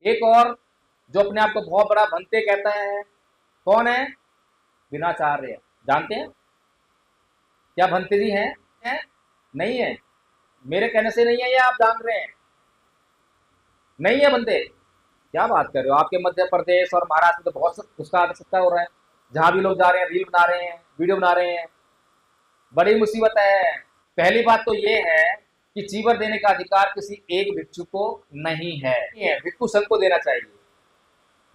एक और जो अपने आप को बहुत बड़ा भंते कहता है, कौन है? विनाचार्य। जानते हैं क्या भंते जी हैं? नहीं है। मेरे कहने से नहीं है, ये आप जान रहे हैं। नहीं है भंते। क्या बात कर रहे हो? आपके मध्य प्रदेश और महाराष्ट्र में तो बहुत उसका आवश्यकता हो रहा है। जहां भी लोग जा रहे हैं रील बना रहे हैं, वीडियो बना रहे हैं। बड़ी मुसीबत है। पहली बात तो ये है कि चीवर देने का अधिकार किसी एक भिक्षु को नहीं है, भिक्षु संघ को देना चाहिए।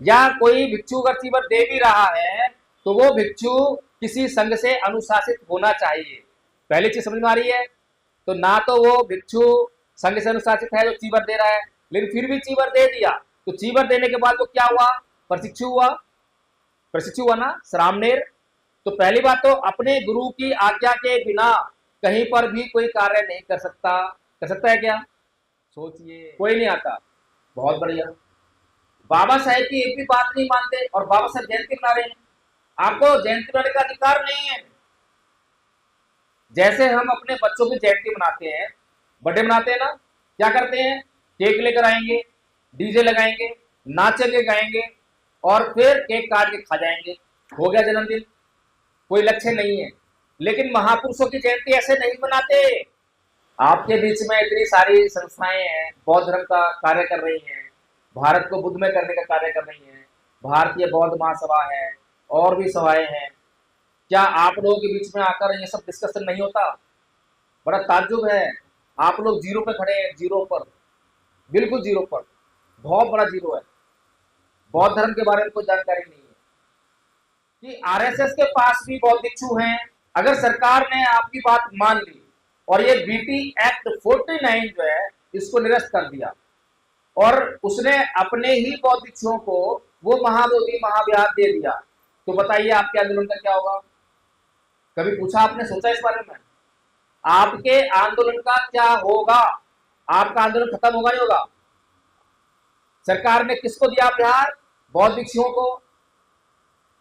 या कोई भिक्षु अगर चीवर दे भी रहा है तो वो भिक्षु किसी संघ से अनुशासित होना चाहिए। पहली चीज समझ में आ रही है? तो ना तो वो भिक्षु संघ से अनुशासित है जो चीवर दे रहा है, लेकिन फिर भी चीवर दे दिया तो चीवर देने के बाद वो क्या हुआ? प्रशिक्षु हुआ। प्रशिक्षु हुआ ना, श्रामणेर। तो पहली बात तो अपने गुरु की आज्ञा के बिना कहीं पर भी कोई कार्य नहीं कर सकता। कर सकता है क्या? सोचिए, कोई नहीं आता। बहुत बढ़िया। बाबा साहेब की एक भी बात नहीं मानते और बाबा साहेब जयंती मना रहे हैं। आपको जयंती मनाने का अधिकार नहीं है। जैसे हम अपने बच्चों की जयंती मनाते हैं, बर्थडे मनाते हैं ना, क्या करते हैं? केक लेकर आएंगे, डीजे लगाएंगे, नाचेंगे गाएंगे और फिर केक काट के खा जाएंगे। हो गया जन्मदिन। कोई लक्ष्य नहीं है। लेकिन महापुरुषों की जयंती ऐसे नहीं मनाते। आपके बीच में इतनी सारी संस्थाएं हैं, बौद्ध धर्म का कार्य कर रही हैं, भारत को बुद्धमय करने का कार्य कर रही हैं, भारतीय बौद्ध महासभा है और भी सभाएं हैं। क्या आप लोगों के बीच में आकर ये सब डिस्कशन नहीं होता? बड़ा ताज्जुब है। आप लोग जीरो पे खड़े हैं, जीरो पर, बिल्कुल जीरो पर, बहुत बड़ा जीरो है। बौद्ध धर्म के बारे में कोई जानकारी नहीं है कि आरएसएस के पास भी बौद्ध भिक्षु हैं। अगर सरकार ने आपकी बात मान ली और ये बीटी एक्ट 49 जो है इसको निरस्त कर दिया और उसने अपने ही बौद्ध भिक्षुओं को वो महाबोधि महाविहार दे दिया, तो बताइए आपके आंदोलन का क्या होगा? कभी पूछा आपने, सोचा इस बारे में? आपके आंदोलन का क्या होगा? आपका आंदोलन खत्म होगा नहीं होगा? सरकार ने किसको दिया बिहार? बौद्ध भिक्षुओं को।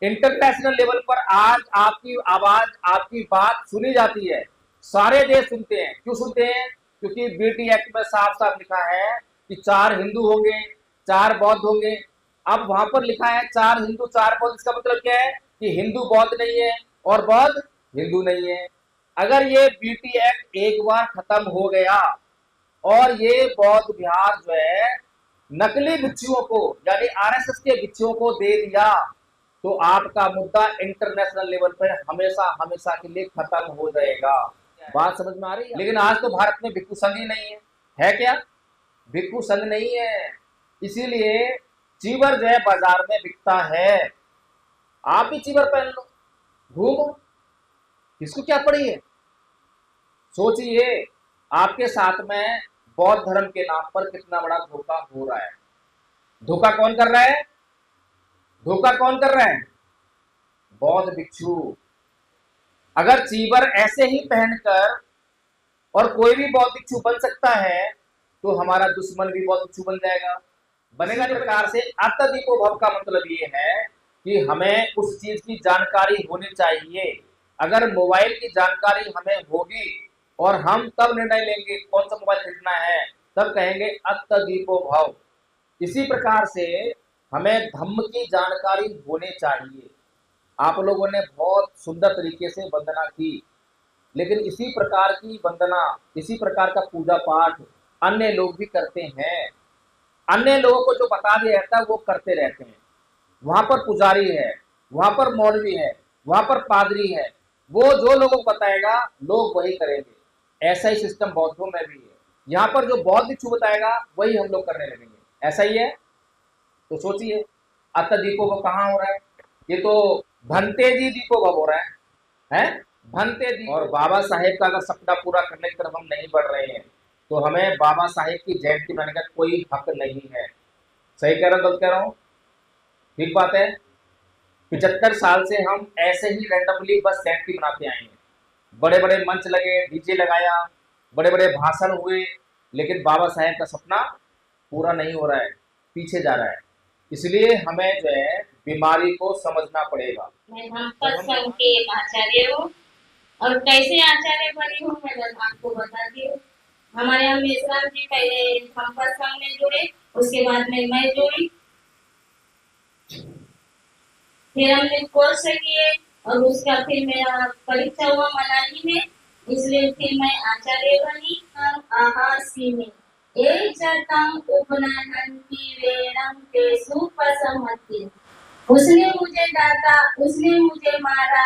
इंटरनेशनल लेवल पर आज आपकी आवाज, आपकी बात सुनी जाती है। सारे देश सुनते हैं। क्यों सुनते हैं? क्योंकि बीटी एक्ट में साफ साफ लिखा है कि 4 हिंदू होंगे, 4 बौद्ध होंगे। अब वहां पर लिखा है 4 हिंदू 4 बौद्ध, इसका मतलब क्या है? कि हिंदू बौद्ध नहीं है और बौद्ध हिंदू नहीं है। अगर ये बीटी एक्ट एक बार खत्म हो गया और ये बौद्ध विहार जो है नकली भिक्षुओं को यानी आरएसएस के भिक्षुओं को दे दिया, तो आपका मुद्दा इंटरनेशनल लेवल पर हमेशा हमेशा के लिए खत्म हो जाएगा। बात समझ में आ रही है? लेकिन आज तो भारत में भिक्षु संघ ही नहीं है क्या? भिक्षु संघ नहीं है, इसीलिए चीवर जो है बाजार में बिकता है। आप भी चीवर पहन लो, घूमो, किसको क्या पड़ी है? सोचिए, आपके साथ में बौद्ध धर्म के नाम पर कितना बड़ा धोखा हो रहा है। धोखा कौन कर रहा है? धोखा कौन कर रहा है? बौद्ध भिक्षु। अगर चीवर ऐसे ही पहनकर और कोई भी बौद्ध भिक्षु बन सकता है तो हमारा दुश्मन भी बौद्ध भिक्षु बन जाएगा, बनेगा। इस प्रकार से अत्यधिको भव का मतलब ये है कि हमें उस चीज की जानकारी होनी चाहिए। अगर मोबाइल की जानकारी हमें होगी और हम तब निर्णय लेंगे कौन सा मोबाइल खरीदना है, तब कहेंगे अत्यधिको भव। इसी प्रकार से हमें धम्म की जानकारी होनी चाहिए। आप लोगों ने बहुत सुंदर तरीके से वंदना की, लेकिन इसी प्रकार की वंदना, इसी प्रकार का पूजा पाठ अन्य लोग भी करते हैं। अन्य लोगों को जो बता दिया जाता है वो करते रहते हैं। वहां पर पुजारी है, वहां पर मौलवी है, वहां पर पादरी है, वो जो लोगों को बताएगा लोग वही करेंगे। ऐसा ही सिस्टम बौद्धों में भी है। यहाँ पर जो बौद्ध भिक्षु बताएगा वही हम लोग करने लगेंगे। ऐसा ही है। तो सोचिए, अत दीपो वो कहाँ हो रहा है? ये तो भंते जी दीपो भव हो रहा है भंते दी। और बाबा साहेब का अगर सपना पूरा करने की तरफ हम नहीं बढ़ रहे हैं तो हमें बाबा साहेब की जयंती मनाने का कोई हक नहीं है। सही कह रहा हूँ, गलत कह रहा हूँ? ठीक बात है। 75 साल से हम ऐसे ही रैंडमली बस जयंती मनाते आए हैं। बड़े बड़े मंच लगे, डीजे लगाया, बड़े बड़े भाषण हुए, लेकिन बाबा साहेब का सपना पूरा नहीं हो रहा है, पीछे जा रहा है। इसलिए हमें जो है बीमारी को समझना पड़ेगा। मैं धम्मपद संघ की एक आचार्य हूँ और कैसे आचार्य बनी हूँ मैं आपको बताती हूँ। हमारे यहाँ मेश्राम जी पहले हम सत्संग में जुड़े, उसके बाद में मैं जुड़ी, फिर हमने कोर्स किए और उसका फिर मेरा परीक्षा हुआ मनाली में, इसलिए फिर मैं आचार्य बनी। आहासी में जतम उपनयनती वेणम ते सुपसमति। उसने मुझे डांटा, उसने मुझे मारा,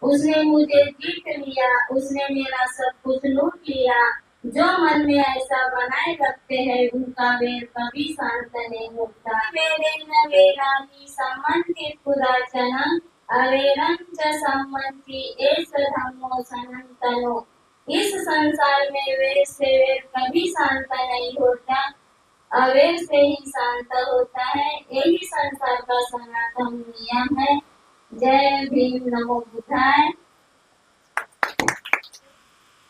उसने मुझे जीत लिया, उसने मेरा सब कुछ लूट लिया। जो मन में ऐसा बनाए रखते हैं उनका वेर कभी शांत नहीं होता। वेरेन वेरानि सम्मन्ति पुराचनम अवेरं च सम्मन्ति एष धम्मो सनातनो। इस संसार में वेर से वेर कभी शांत नहीं होता, अवेर से ही शांत होता है। यही संसार का सनातन नियम है। जय भीम, नमो बुद्धाय।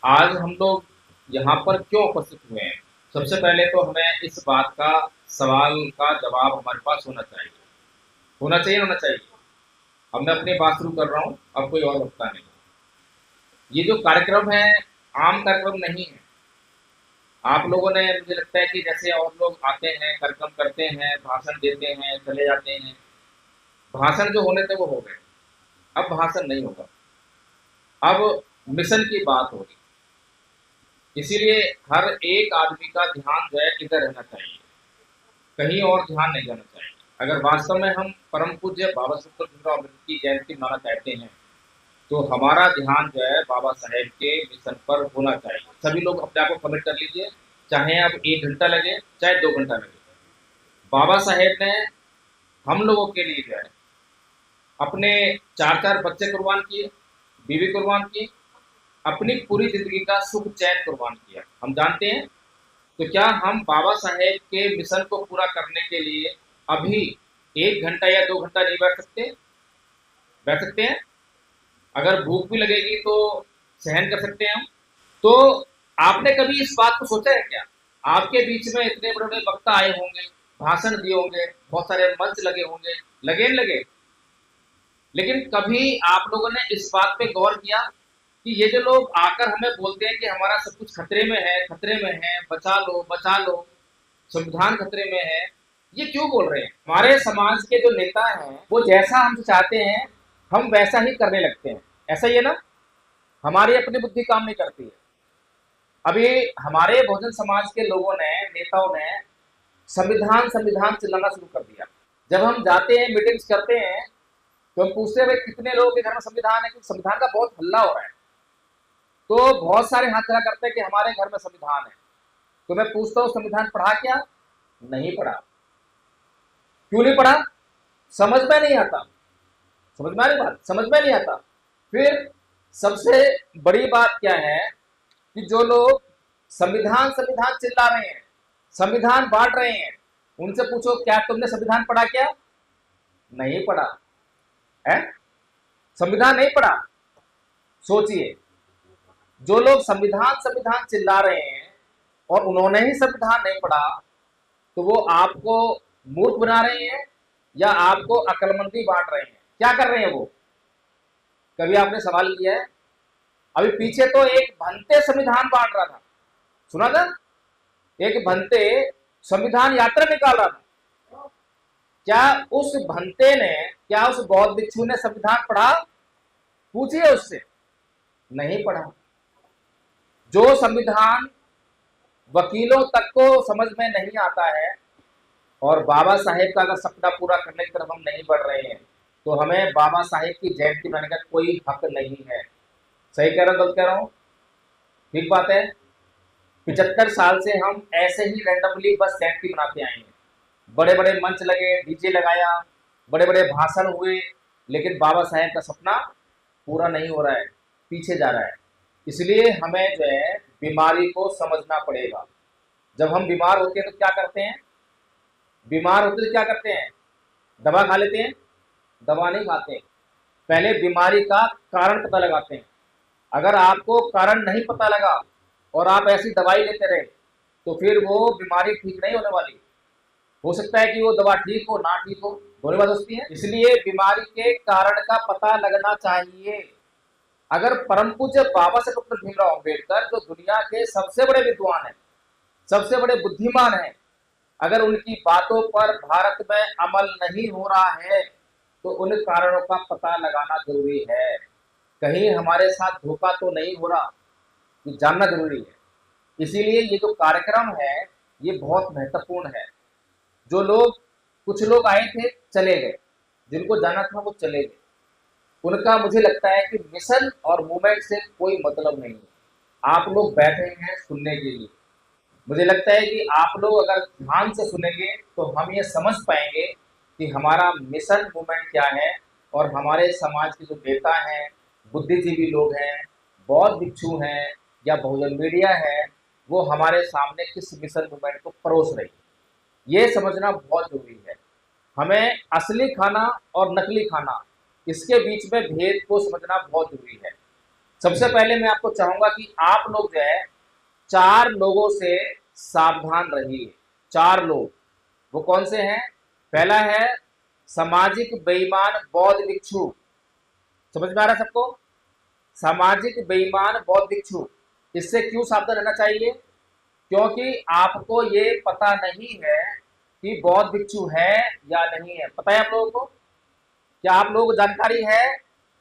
आज हम लोग यहाँ पर क्यों उपस्थित हुए हैं? सबसे पहले तो हमें इस बात का सवाल का जवाब हमारे पास होना चाहिए, होना चाहिए। अब मैं अपनी बात शुरू कर रहा हूँ, अब कोई और वक्ता नहीं। ये जो कार्यक्रम है आम कार्यक्रम नहीं है। आप लोगों ने, मुझे लगता है कि जैसे और लोग आते हैं, कार्यक्रम करते हैं, भाषण देते हैं, चले जाते हैं, भाषण जो होने थे वो हो गए। अब भाषण नहीं होगा, अब मिशन की बात होगी। इसीलिए हर एक आदमी का ध्यान जो है इधर रहना चाहिए, कहीं और ध्यान नहीं जाना चाहिए। अगर वास्तव में हम परम पूज्य बाबा साहेब भीमराव अम्बेडकर की जयंती मनाना चाहते हैं तो हमारा ध्यान जो है बाबा साहेब के मिशन पर होना चाहिए। सभी लोग अपने आप को कमिट कर लीजिए, चाहे अब 1 घंटा लगे चाहे 2 घंटा लगे। बाबा साहेब ने हम लोगों के लिए जो है अपने 4 बच्चे कुर्बान किए, बीवी कुर्बान की, अपनी पूरी जिंदगी का सुख चैन कुर्बान किया। हम जानते हैं, तो क्या हम बाबा साहेब के मिशन को पूरा करने के लिए अभी 1 घंटा या 2 घंटा नहीं बैठ सकते? बैठ सकते हैं। अगर भूख भी लगेगी तो सहन कर सकते हैं हम। तो आपने कभी इस बात को सोचा है क्या? आपके बीच में इतने बड़े बड़े वक्ता आए होंगे, भाषण दिए होंगे, बहुत सारे मंच लगे होंगे, लगे न लगे, लेकिन कभी आप लोगों ने इस बात पे गौर किया कि ये जो लोग आकर हमें बोलते हैं कि हमारा सब कुछ खतरे में है, खतरे में है, बचा लो, संविधान खतरे में है, ये क्यों बोल रहे हैं? हमारे समाज के जो नेता हैं वो जैसा हमसे चाहते हैं हम वैसा ही करने लगते हैं। ऐसा ही है ना? हमारी अपनी बुद्धि काम नहीं करती है। अभी हमारे बहुजन समाज के लोगों ने, नेताओं ने संविधान संविधान चिल्लाना शुरू कर दिया। जब हम जाते हैं, मीटिंग्स करते हैं, तो हम पूछते हैं कितने लोगों के घर में संविधान है, क्योंकि संविधान का बहुत हल्ला हो रहा है। तो बहुत सारे हाथ खड़ा करते हैं कि हमारे घर में संविधान है। तो मैं पूछता हूँ संविधान पढ़ा क्या? नहीं पढ़ा। क्यों नहीं पढ़ा? समझ में नहीं आता। समझ में आ रही बात? समझ में नहीं आता। फिर सबसे बड़ी बात क्या है कि जो लोग संविधान संविधान चिल्ला रहे हैं, संविधान बांट रहे हैं, उनसे पूछो क्या तुमने संविधान पढ़ा क्या? नहीं पढ़ा है। संविधान नहीं पढ़ा। सोचिए, जो लोग संविधान संविधान चिल्ला रहे हैं और उन्होंने ही संविधान नहीं पढ़ा, तो वो आपको मूर्ख बना रहे हैं या आपको अक्लमंदी बांट रहे हैं? क्या कर रहे हैं वो? कभी आपने सवाल किया है? अभी पीछे तो एक भंते संविधान बांट रहा था, सुना था? एक भंते संविधान यात्रा निकाल रहा था। क्या उस भंते ने, क्या उस बौद्ध भिक्षु ने संविधान पढ़ा? पूछिए उससे। नहीं पढ़ा। जो संविधान वकीलों तक को समझ में नहीं आता है और बाबा साहेब का अगर सपना पूरा करने की तरफ हम नहीं बढ़ रहे हैं तो हमें बाबा साहेब की जयंती मनाने का कोई हक नहीं है। सही कह रहा हूं, गलत कह रहा हूं? ठीक बात है। 75 साल से हम ऐसे ही रैंडमली बस जयंती मनाते आए हैं। बड़े बड़े मंच लगे, डीजे लगाया, बड़े बड़े भाषण हुए, लेकिन बाबा साहेब का सपना पूरा नहीं हो रहा है, पीछे जा रहा है। इसलिए हमें जो है बीमारी को समझना पड़ेगा। जब हम बीमार होते हैं तो क्या करते हैं? बीमार होते तो क्या करते हैं? दवा खा लेते हैं? दवा नहीं खाते, पहले बीमारी का कारण पता लगाते हैं। अगर आपको कारण नहीं पता लगा और आप ऐसी दवाई लेते रहे तो फिर वो बीमारी ठीक नहीं होने वाली। हो सकता है कि वो दवा ठीक हो, ना ठीक हो, दोनों बात होती है। इसलिए बीमारी के कारण का पता लगना चाहिए। अगर परम पूज्य बाबा साहेब डॉक्टर भीमराव अंबेडकर जो दुनिया के सबसे बड़े विद्वान हैं, सबसे बड़े बुद्धिमान हैं, अगर उनकी बातों पर भारत में अमल नहीं हो रहा है तो उन कारणों का पता लगाना जरूरी है। कहीं हमारे साथ धोखा तो नहीं हो रहा, ये जानना जरूरी है। इसीलिए ये जो कार्यक्रम है ये बहुत महत्वपूर्ण है। जो लोग कुछ लोग आए थे चले गए, जिनको जाना था वो चले गए, उनका मुझे लगता है कि मिशन और मूवमेंट से कोई मतलब नहीं है। आप लोग बैठे हैं सुनने के लिए, मुझे लगता है कि आप लोग अगर ध्यान से सुनेंगे तो हम ये समझ पाएंगे कि हमारा मिशन मूवमेंट क्या है और हमारे समाज के जो नेता हैं, बुद्धिजीवी लोग हैं, बौद्ध भिक्षु हैं या बहुजन मीडिया है, वो हमारे सामने किस मिशन मूवमेंट को परोस रही है, ये समझना बहुत जरूरी है। हमें असली खाना और नकली खाना इसके बीच में भेद को समझना बहुत जरूरी है। सबसे पहले मैं आपको चाहूंगा कि आप लोग जो है 4 लोगों से सावधान रहिए। 4 लोग, वो कौन से हैं? पहला है सामाजिक बेईमान बौद्ध भिक्षु। समझ में आ रहा है सबको? सामाजिक बेईमान बौद्ध भिक्षु, इससे क्यों सावधान रहना चाहिए? क्योंकि आपको ये पता नहीं है कि बौद्ध भिक्षु है या नहीं है। पता है आप लोगों को? क्या आप लोगों को जानकारी है?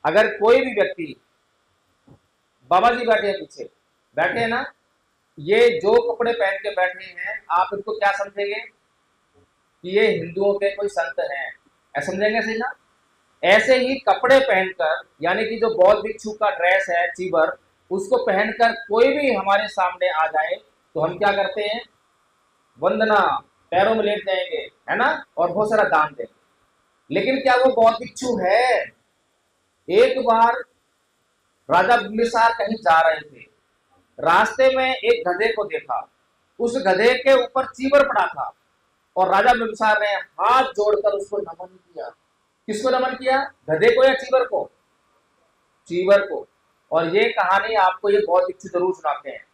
अगर कोई भी व्यक्ति, बाबा जी बैठे हैं पीछे, बैठे हैं ना, ये जो कपड़े पहन के बैठे हैं आप इनको क्या समझेंगे कि ये हिंदुओं के कोई संत हैं, ऐसा समझेंगे? सही ना? ऐसे ही कपड़े पहनकर, यानी कि जो बौद्ध भिक्षु का ड्रेस है चीबर, उसको पहनकर कोई भी हमारे सामने आ जाए तो हम क्या करते हैं? वंदना, पैरों में लेट जाएंगे, है ना, और बहुत सारा दान देंगे। लेकिन क्या वो बौद्ध भिक्षु है? एक बार राजा बिंबिसार कहीं जा रहे थे, रास्ते में एक गधे को देखा, उस गधे के ऊपर चीबर पड़ा था और राजा बिंबिसार ने हाथ जोड़कर उसको नमन किया। किसको नमन किया? गधे को या चीबर को? चीबर को। और ये कहानी आपको ये बौद्ध भिक्षु जरूर सुनाते हैं।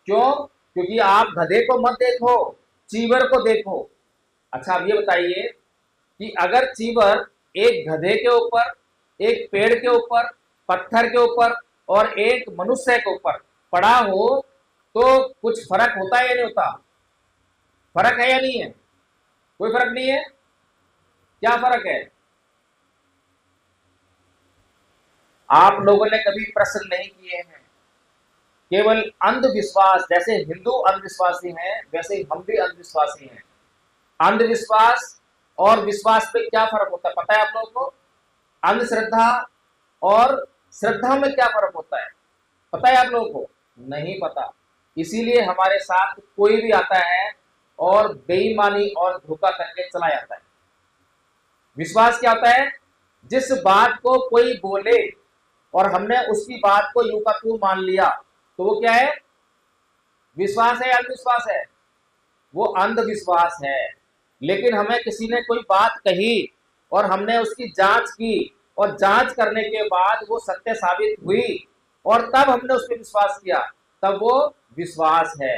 क्यों? क्योंकि आप गधे को मत देखो, चीबर को देखो। अच्छा, अब ये बताइए कि अगर चीबर एक गधे के ऊपर, एक पेड़ के ऊपर, पत्थर के ऊपर और एक मनुष्य के ऊपर पड़ा हो तो कुछ फर्क होता है या नहीं होता? फर्क है या नहीं है? कोई फर्क नहीं है। क्या फर्क है? आप लोगों ने कभी प्रश्न नहीं किए हैं। केवल अंधविश्वास, जैसे हिंदू अंधविश्वासी हैं वैसे ही हम भी अंधविश्वासी हैं। अंधविश्वास और विश्वास पे क्या फर्क होता है पता है आप लोगों को? अंधश्रद्धा और श्रद्धा में क्या फर्क होता है पता है आप लोगों को? नहीं पता। इसीलिए हमारे साथ कोई भी आता है और बेईमानी और धोखा करके चला जाता है। विश्वास क्या होता है? जिस बात को कोई बोले और हमने उसकी बात को यूं का त्यों मान लिया तो वो क्या है? विश्वास है या अंधविश्वास है? वो अंधविश्वास है। लेकिन हमें किसी ने कोई बात कही और हमने उसकी जांच की और जांच करने के बाद वो सत्य साबित हुई और तब हमने उस पर विश्वास किया, तब वो विश्वास है।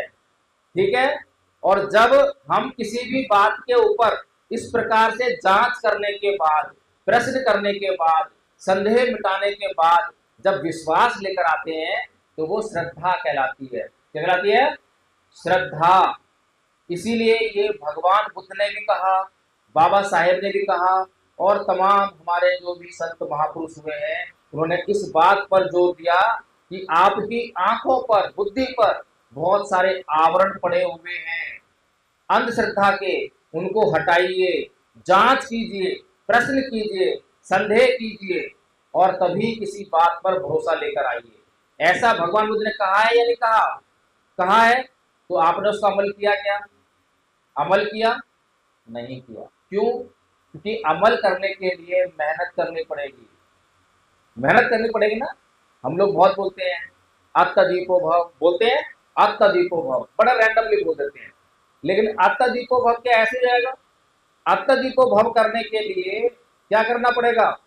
ठीक है? और जब हम किसी भी बात के ऊपर इस प्रकार से जांच करने के बाद, प्रश्न करने के बाद, संदेह मिटाने के बाद जब विश्वास लेकर आते हैं तो वो श्रद्धा कहलाती है। क्या कहलाती है? श्रद्धा। इसीलिए ये भगवान बुद्ध ने भी कहा, बाबा साहेब ने भी कहा और तमाम हमारे जो भी संत महापुरुष हुए हैं उन्होंने इस बात पर जोर दिया कि आपकी आंखों पर, बुद्धि पर बहुत सारे आवरण पड़े हुए हैं अंधश्रद्धा के, उनको हटाइए, जांच कीजिए, प्रश्न कीजिए, संदेह कीजिए और तभी किसी बात पर भरोसा लेकर आइए। ऐसा भगवान बुद्ध ने कहा है या नहीं कहा? कहा है। तो आपने उसका अमल किया क्या? अमल किया? नहीं किया। क्यों? क्योंकि अमल करने के लिए मेहनत करनी पड़ेगी। मेहनत करनी पड़ेगी ना। हम लोग बहुत बोलते हैं आत्मदीपो भव, बोलते हैं आत्मदीपो भव, बड़ा रैंडमली बोल देते हैं। लेकिन आत्मदीपो भव क्या ऐसे जाएगा? आत्मदीपो भव करने के लिए क्या करना पड़ेगा?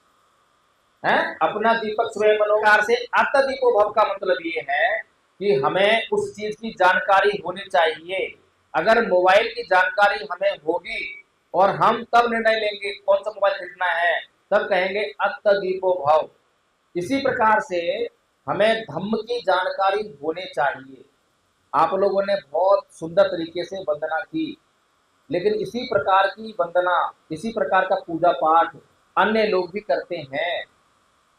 है अपना दीपक स्वयं मनोकार से। आत्मदीपो भव का मतलब ये है कि हमें उस चीज की जानकारी होनी चाहिए। अगर मोबाइल की जानकारी हमें होगी और हम तब निर्णय लेंगे कौन सा मोबाइल खरीदना है, तब कहेंगे अत्तदीपो भव। इसी प्रकार से हमें धम्म की जानकारी होनी चाहिए। आप लोगों ने बहुत सुंदर तरीके से वंदना की, लेकिन इसी प्रकार की वंदना, इसी प्रकार का पूजा पाठ अन्य लोग भी करते हैं।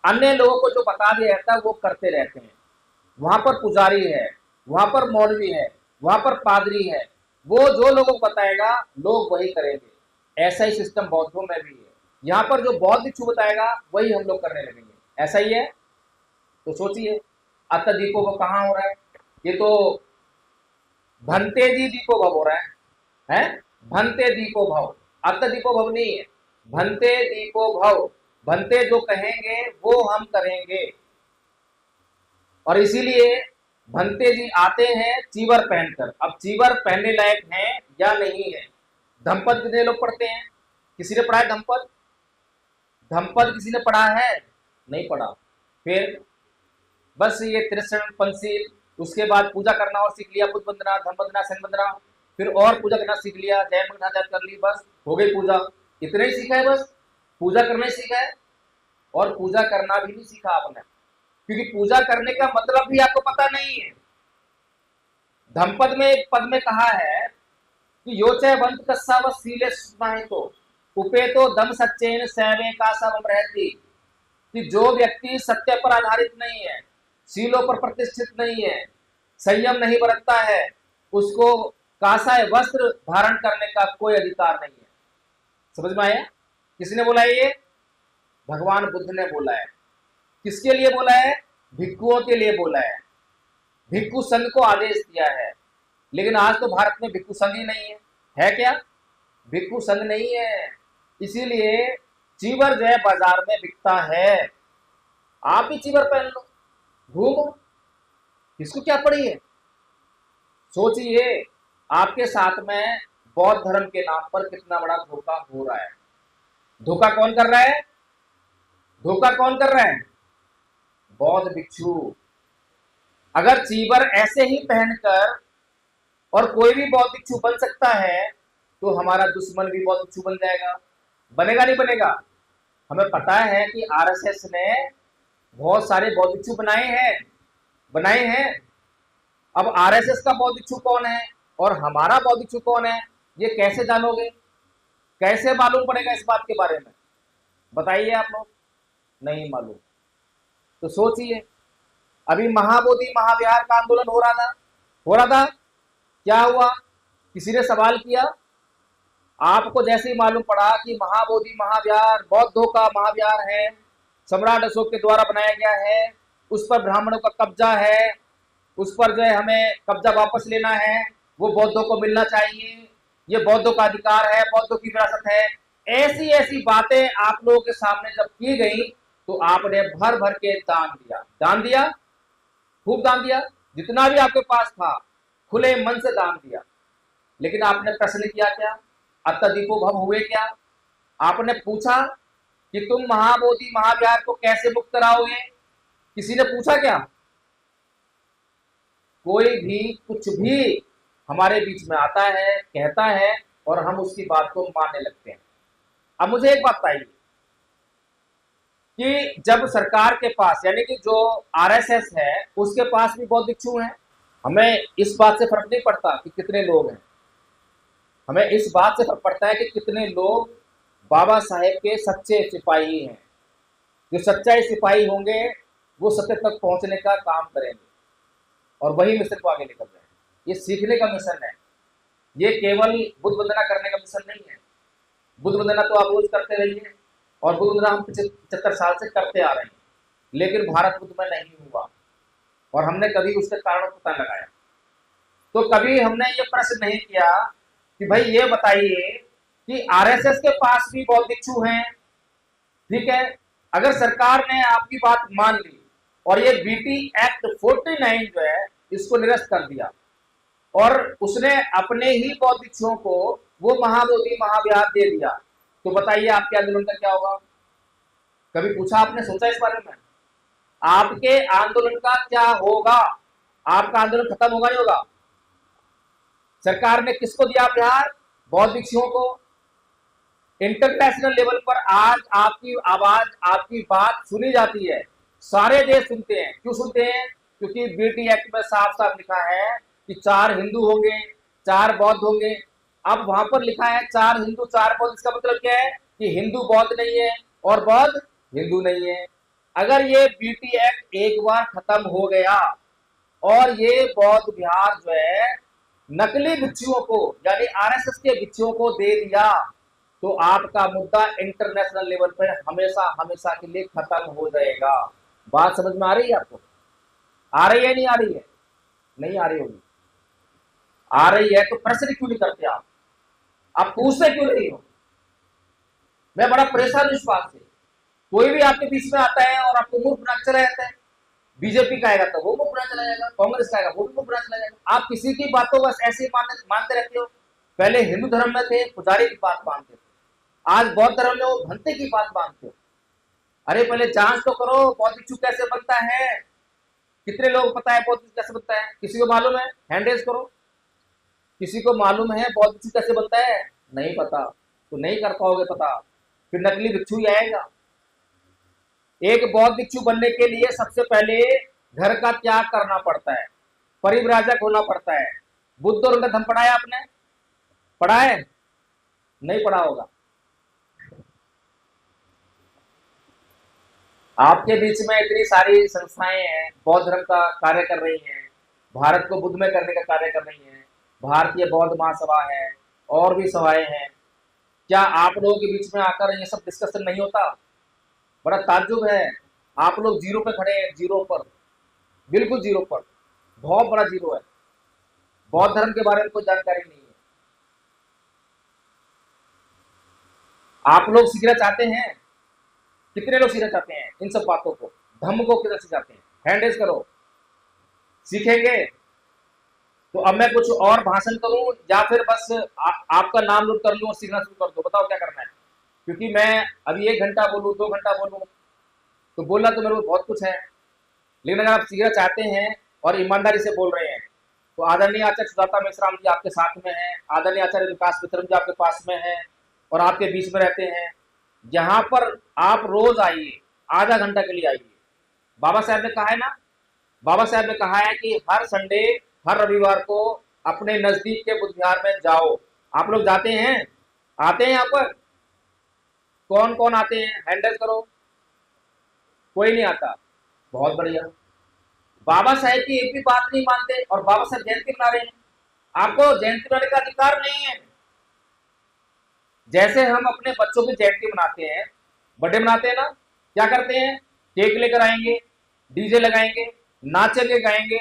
अन्य लोगों को जो बता दिया जाता है वो करते रहते हैं। वहां पर पुजारी है, वहां पर मौलवी है, वहां पर पादरी है, वो जो लोगों को बताएगा लोग वही करेंगे। ऐसा ही सिस्टम बौद्धों में भी है। यहाँ पर जो बौद्ध भिक्षु बताएगा वही हम लोग करने लगेंगे। ऐसा ही है। तो सोचिए, अत दीपो को कहाँ हो रहा है? ये तो भंते जी दीपो भव हो रहा है। भंते दीपो भव, अत दीपो भव नहीं है, भंते दीपो भव। भंते जो कहेंगे वो हम करेंगे। और इसीलिए भंते जी आते हैं चीवर पहनकर। अब चीवर पहनने लायक है या नहीं है? धम्पद कितने लोग पढ़ते हैं? किसी ने पढ़ा है धम्पद? धम्पद किसी ने पढ़ा है? नहीं पढ़ा। फिर बस ये त्रिशरण पंचशील, उसके बाद पूजा करना और सीख लिया, बुद्ध वंदना, धम्म वंदना, संघ वंदना, फिर और पूजा करना सीख लिया, जय मंगला जाप कर ली, बस हो गई पूजा। इतना ही सीखा है? बस पूजा करना ही सीखा है? और पूजा करना भी नहीं सीखा आपने, क्योंकि पूजा करने का मतलब भी आपको पता नहीं है। धम्पद में एक पद में कहा है कि योचय वंत कस्सा व सीले सुनाए तो उपे तो दम सच्चेन सैवे का सब रहती, कि जो व्यक्ति सत्य पर आधारित नहीं है, सीलों पर प्रतिष्ठित नहीं है, संयम नहीं बरतता है, उसको कासाय वस्त्र धारण करने का कोई अधिकार नहीं है। समझ में आया? किसने बोला ये? भगवान बुद्ध ने बोला है। किसके लिए बोला है? भिक्षुओं के लिए बोला है। भिक्षु संघ को आदेश दिया है। लेकिन आज तो भारत में भिक्षु संघ ही नहीं है क्या? भिक्षु संघ नहीं है। इसीलिए चीवर जो है बाजार में बिकता है। आप भी चीवर पहन लो, घूमो, किसको क्या पड़ी है? सोचिए, आपके साथ में बौद्ध धर्म के नाम पर कितना बड़ा धोखा हो रहा है। धोखा कौन कर रहा है? धोखा कौन कर रहा है? बौद्ध भिक्षु। अगर चीवर ऐसे ही पहनकर और कोई भी बौद्ध भिक्षु बन सकता है, तो हमारा दुश्मन भी बौद्ध भिक्षु बन जाएगा। बनेगा नहीं बनेगा? हमें पता है कि आरएसएस ने बहुत सारे बौद्ध भिक्षु बनाए हैं। अब आरएसएस का बौद्ध भिक्षु कौन है और हमारा बौद्ध भिक्षु कौन है, ये कैसे जानोगे? कैसे मालूम पड़ेगा इस बात के बारे में? बताइए आप लोग। नहीं मालूम। तो सोचिए, अभी महाबोधि महाविहार का आंदोलन हो रहा था। क्या हुआ? किसी ने सवाल किया? आपको जैसे ही मालूम पड़ा कि महाबोधि महाविहार बौद्धों का महाविहार है, सम्राट अशोक के द्वारा बनाया गया है, उस पर ब्राह्मणों का कब्जा है, उस पर जो है हमें कब्जा वापस लेना है, वो बौद्धों को मिलना चाहिए, ये बौद्धों का अधिकार है, बौद्धों की विरासत है, ऐसी ऐसी बातें आप लोगों के सामने जब की गई तो आपने भर भर के दान दिया, खूब दान दिया, जितना भी आपके पास था खुले मन से दान दिया। लेकिन आपने प्रश्न किया क्या? अत्तदीपो भव हुए क्या? आपने पूछा कि तुम महाबोधि महाविहार को कैसे मुक्त कराओगे? किसी ने पूछा क्या? कोई भी कुछ भी हमारे बीच में आता है, कहता है और हम उसकी बात को मानने लगते हैं। अब मुझे एक बात बताइए कि जब सरकार के पास, यानी कि जो आरएसएस है उसके पास भी बौद्ध भिक्षु हैं, हमें इस बात से फर्क नहीं पड़ता कि कितने लोग हैं। हमें इस बात से फर्क पड़ता है कि कितने लोग बाबा साहेब के सच्चे सिपाही हैं। जो सच्चाई सिपाही होंगे वो सत्य तक पहुंचने का काम करेंगे और वही मिशन को आगे लेकर जाएंगे। ये सीखने का मिशन है, ये केवल बुद्ध वंदना करने का मिशन नहीं है। बुद्ध वंदना तो आप रोज करते रहिए और बुद्ध वंदना हम 75 साल से करते आ रहे हैं, लेकिन भारत बुद्ध में नहीं हुआ और हमने कभी उसके कारण पता लगाया। तो कभी हमने ये प्रश्न नहीं किया कि भाई ये बताइए कि आरएसएस के पास भी बौद्ध भिक्षु हैं, ठीक है, अगर सरकार ने आपकी बात मान ली और ये बीटी एक्ट 49 जो है इसको निरस्त कर दिया और उसने अपने ही बौद्ध भिक्षुओं को वो महाबोधि महाविहार दे दिया, तो बताइए आपके आंदोलन का क्या होगा? कभी पूछा आपने, सोचा इस बारे में? आपके आंदोलन का क्या होगा? आपका आंदोलन खत्म होगा नहीं होगा? सरकार ने किसको दिया बिहार? बौद्ध भिक्षुओं को। इंटरनेशनल लेवल पर आज आपकी आवाज, आपकी बात सुनी जाती है, सारे देश सुनते हैं। क्यों सुनते हैं? क्योंकि बीटी एक्ट में साफ साफ लिखा है कि 4 हिंदू होंगे, 4 बौद्ध होंगे। अब वहां पर लिखा है 4 हिंदू 4 बौद्ध, इसका मतलब क्या है कि हिंदू बौद्ध नहीं है और बौद्ध हिंदू नहीं है। अगर ये बीटी एक्ट एक बार खत्म हो गया और ये बौद्ध विहार जो है नकली भिक्षुओं को यानी आरएसएस के भिक्षुओं को दे दिया तो आपका मुद्दा इंटरनेशनल लेवल पर हमेशा हमेशा के लिए खत्म हो जाएगा। बात समझ में आ रही है आपको? आ रही है नहीं आ रही है? नहीं आ रही होगी। आ रही है तो प्रश्न क्यों नहीं करते आप पूछते क्यों नहीं हो? मैं बड़ा परेशान इस बात से। कोई भी आपके बीच में आता है और आपको मूर्ख बना चला जाता है। बीजेपी का आएगा तो वो मूर्ख बना चला जाएगा, कांग्रेस का आएगा वो भी मूर्ख बना चला जाएगा। आप किसी की बातों बस ऐसे ही मानते रहते हो। पहले हिंदू धर्म में थे पुजारी की बात मानते थे, आज बौद्ध धर्म में वो भंते की बात मानते हो। अरे पहले जांच तो करो बौद्ध भिक्षु कैसे बनता है। कितने लोग पता है बौद्ध भिक्षु कैसे बनता है? किसी को मालूम है? हैंड रेज करो। किसी को मालूम है बौद्ध भिक्षु कैसे बनता है? नहीं पता तो नहीं कर पाओगे पता, फिर नकली भिक्षु ही आएगा। एक बौद्ध भिक्षु बनने के लिए सबसे पहले घर का त्याग करना पड़ता है, परिव्राजक होना पड़ता है। बुद्ध और उनका धर्म पढ़ा है आपने? पढ़ा है? नहीं पढ़ा होगा। आपके बीच में इतनी सारी संस्थाएं हैं बौद्ध धर्म का कार्य कर रही हैं, भारत को बुद्ध में करने का कार्य कर रही हैं। भारतीय बौद्ध महासभा है और भी सभाएं हैं। क्या आप लोगों के बीच में आकर ये सब डिस्कशन नहीं होता? बड़ा ताज्जुब है। आप लोग जीरो पे खड़े हैं, जीरो पर, बिल्कुल जीरो पर, बहुत बड़ा जीरो है। बौद्ध धर्म के बारे में कोई जानकारी नहीं है। आप लोग सीखना चाहते हैं? कितने लोग सीखना चाहते हैं इन सब बातों को? धम्म को किधर से चाहते हैं? हैंड रेज करो। सीखेंगे तो अब मैं कुछ और भाषण करूं या फिर बस आपका नाम नोट कर लूं और सीखना शुरू कर दो? बताओ क्या करना है? क्योंकि मैं अभी 1 घंटा बोलूं 2 घंटा बोलूं तो बोलना तो मेरे को बहुत कुछ है, लेकिन अगर आप सीखना चाहते हैं और ईमानदारी से बोल रहे हैं तो आदरणीय आचार्य सुजाता मेश्राम जी आपके साथ में हैं, आदरणीय आचार्य विकास मित्र जी आपके पास में हैं और आपके बीच में रहते हैं। यहाँ पर आप रोज आइए, आधा घंटा के लिए आइए। बाबा साहब ने कहा है ना, बाबा साहब ने कहा है कि हर संडे हर रविवार को अपने नजदीक के बुद्ध विहार में जाओ। आप लोग जाते हैं? आते हैं यहाँ पर? कौन कौन आते हैं? हैंड रेज करो। कोई नहीं आता। बहुत बढ़िया। बाबा साहब की एक भी बात नहीं मानते और बाबा साहब जयंती मना रहे हैं। आपको जयंती मनाने का अधिकार नहीं है। जैसे हम अपने बच्चों की जयंती मनाते हैं, बर्थडे मनाते हैं ना, क्या करते हैं? केक लेकर आएंगे, डीजे लगाएंगे, नाचेंगे गाएंगे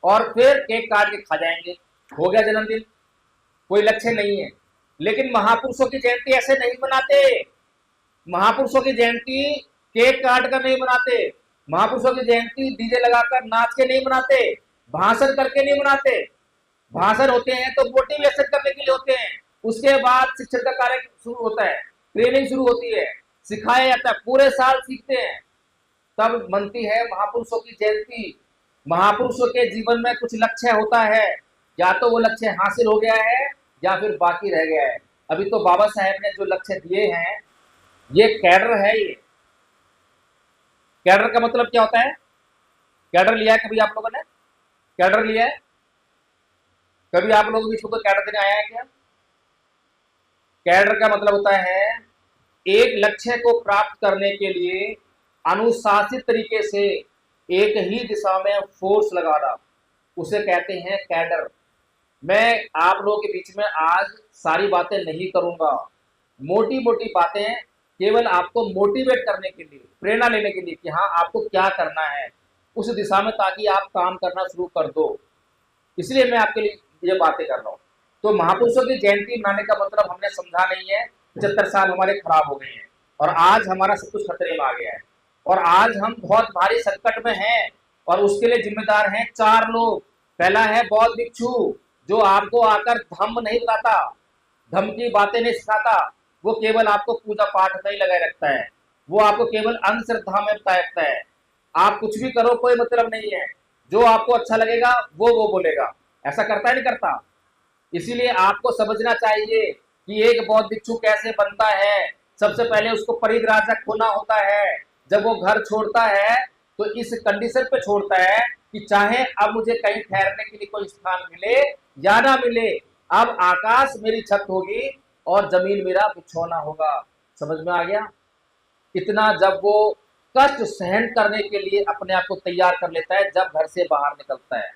और फिर केक काट के खा जाएंगे। हो गया जन्मदिन, कोई लक्ष्य नहीं है। लेकिन महापुरुषों की जयंती ऐसे नहीं मनाते। महापुरुषों की जयंती केक काट कर नहीं मनाते। महापुरुषों की जयंती डीजे लगाकर नाच के नहीं मनाते, भाषण करके नहीं मनाते। भाषण होते हैं तो मोटिवेशन करने के लिए होते हैं। उसके बाद शिक्षण का कार्य शुरू होता है, ट्रेनिंग शुरू होती है, सिखाया जाता है, पूरे साल सीखते हैं, तब बनती है महापुरुषों की जयंती। महापुरुषों के जीवन में कुछ लक्ष्य होता है, या तो वो लक्ष्य हासिल हो गया है या फिर बाकी रह गया है। अभी तो बाबा साहेब ने जो लक्ष्य दिए हैं, ये कैडर है। ये कैडर का मतलब क्या होता है? कैडर लिया है कभी आप लोगों ने? कैडर लिया है कभी आप लोगों के बीच में? कोई कैडर देने आया है क्या? कैडर का मतलब होता है एक लक्ष्य को प्राप्त करने के लिए अनुशासित तरीके से एक ही दिशा में फोर्स लगाना, उसे कहते हैं कैडर। मैं आप लोगों के बीच में आज सारी बातें नहीं करूंगा, मोटी मोटी बातें केवल आपको मोटिवेट करने के लिए, प्रेरणा लेने के लिए कि हाँ आपको क्या करना है उस दिशा में, ताकि आप काम करना शुरू कर दो। इसलिए मैं आपके लिए ये बातें कर रहा हूँ। तो महापुरुषों की जयंती मनाने का मतलब हमने समझा नहीं है। 75 साल हमारे खराब हो गए हैं और आज हमारा सब कुछ खतरे में आ गया है और आज हम बहुत भारी संकट में हैं और उसके लिए जिम्मेदार हैं 4 लोग। पहला है बौद्ध भिक्षु, जो आपको आकर धम्म नहीं बताता, धम्म की बातें नहीं सिखाता, वो केवल आपको पूजा पाठ में ही लगाए रखता है, वो आपको केवल अंधश्रद्धा में बताए रखता है। आप कुछ भी करो कोई मतलब नहीं है, जो आपको अच्छा लगेगा वो बोलेगा। ऐसा करता है नहीं करता? इसीलिए आपको समझना चाहिए कि एक बौद्ध भिक्षु कैसे बनता है। सबसे पहले उसको परिव्राजक होना होता है। जब वो घर छोड़ता है तो इस कंडीशन पे छोड़ता है कि चाहे अब मुझे कहीं ठहरने के लिए कोई स्थान मिले या ना मिले, अब आकाश मेरी छत होगी और जमीन मेरा बिछौना होगा। समझ में आ गया? इतना जब वो कष्ट सहन करने के लिए अपने आप को तैयार कर लेता है जब घर से बाहर निकलता है।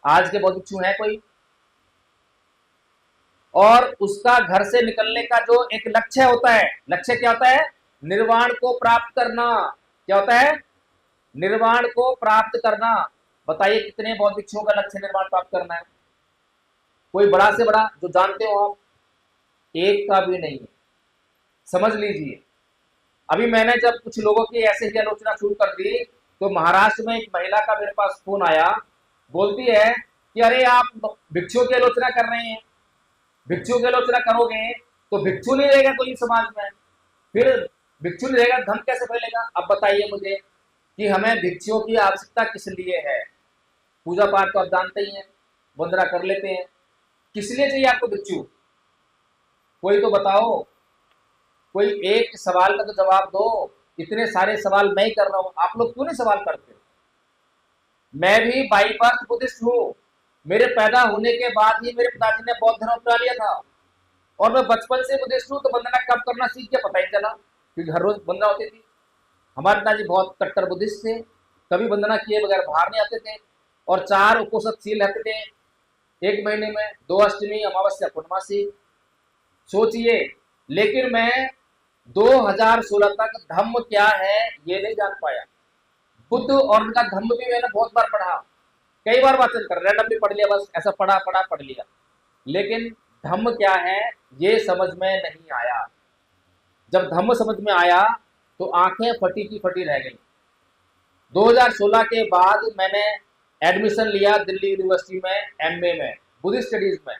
आज के बहुत भिक्षु है कोई, और उसका घर से निकलने का जो एक लक्ष्य होता है, लक्ष्य क्या होता है? निर्वाण को प्राप्त करना। क्या होता है? निर्वाण को प्राप्त करना। बताइए कितने बौद्ध भिक्षुओं का लक्ष्य निर्वाण प्राप्त करना है? कोई बड़ा से बड़ा जो जानते हो आप? एक का भी नहीं है। समझ लीजिए, अभी मैंने जब कुछ लोगों की ऐसे ही आलोचना शुरू कर दी तो महाराष्ट्र में एक महिला का मेरे पास फोन आया, बोलती है कि अरे आप भिक्षुओं की आलोचना कर रहे हैं, भिक्षुओं की आलोचना करोगे तो भिक्षु नहीं रहेगा कोई समाज में, फिर भिक्षु नहीं रहेगा धर्म कैसे फैलेगा? अब बताइए मुझे कि हमें भिक्षुओं की आवश्यकता किस लिए है? पूजा पाठ तो आप जानते ही हैं, वंदना कर लेते हैं, किस लिए चाहिए आपको भिक्षु? कोई तो बताओ, कोई एक सवाल का तो जवाब दो। इतने सारे सवाल मैं ही कर रहा हूं, आप लोग क्यों नहीं सवाल करते? मैं भी बाई बर्थ बुद्धिस्ट हूँ। मेरे पैदा होने के बाद ही मेरे पिताजी ने बौद्ध धर्म अपना लिया था, और मैं बचपन से बुद्धिस्ट हूँ, तो वंदना कब करना सीख गया पता ही नहीं चला, क्योंकि हर रोज वंदना होती थी। हमारे पिताजी बहुत कट्टर बुद्धिस्ट थे, कभी वंदना किए बगैर बाहर नहीं आते थे, और 4 उपोषणशील रहते थे एक महीने में, 2 अष्टमी, अमावस्या, पूर्णमासी। सोचिए, लेकिन मैं 2016 तक धम्म क्या है ये नहीं जान पाया। बुद्ध और उनका धम्म भी मैंने बहुत बार पढ़ा, कई बार वाचन कर, रैंडमली पढ़ लिया, बस ऐसा पढ़ा पढ़ा पढ़ लिया, लेकिन धम्म क्या है ये समझ में नहीं आया। जब धम्म समझ में आया तो आंखें फटी की फटी रह गई। 2016 के बाद मैंने एडमिशन लिया दिल्ली यूनिवर्सिटी में, एमए में, बुद्धिस्ट स्टडीज में,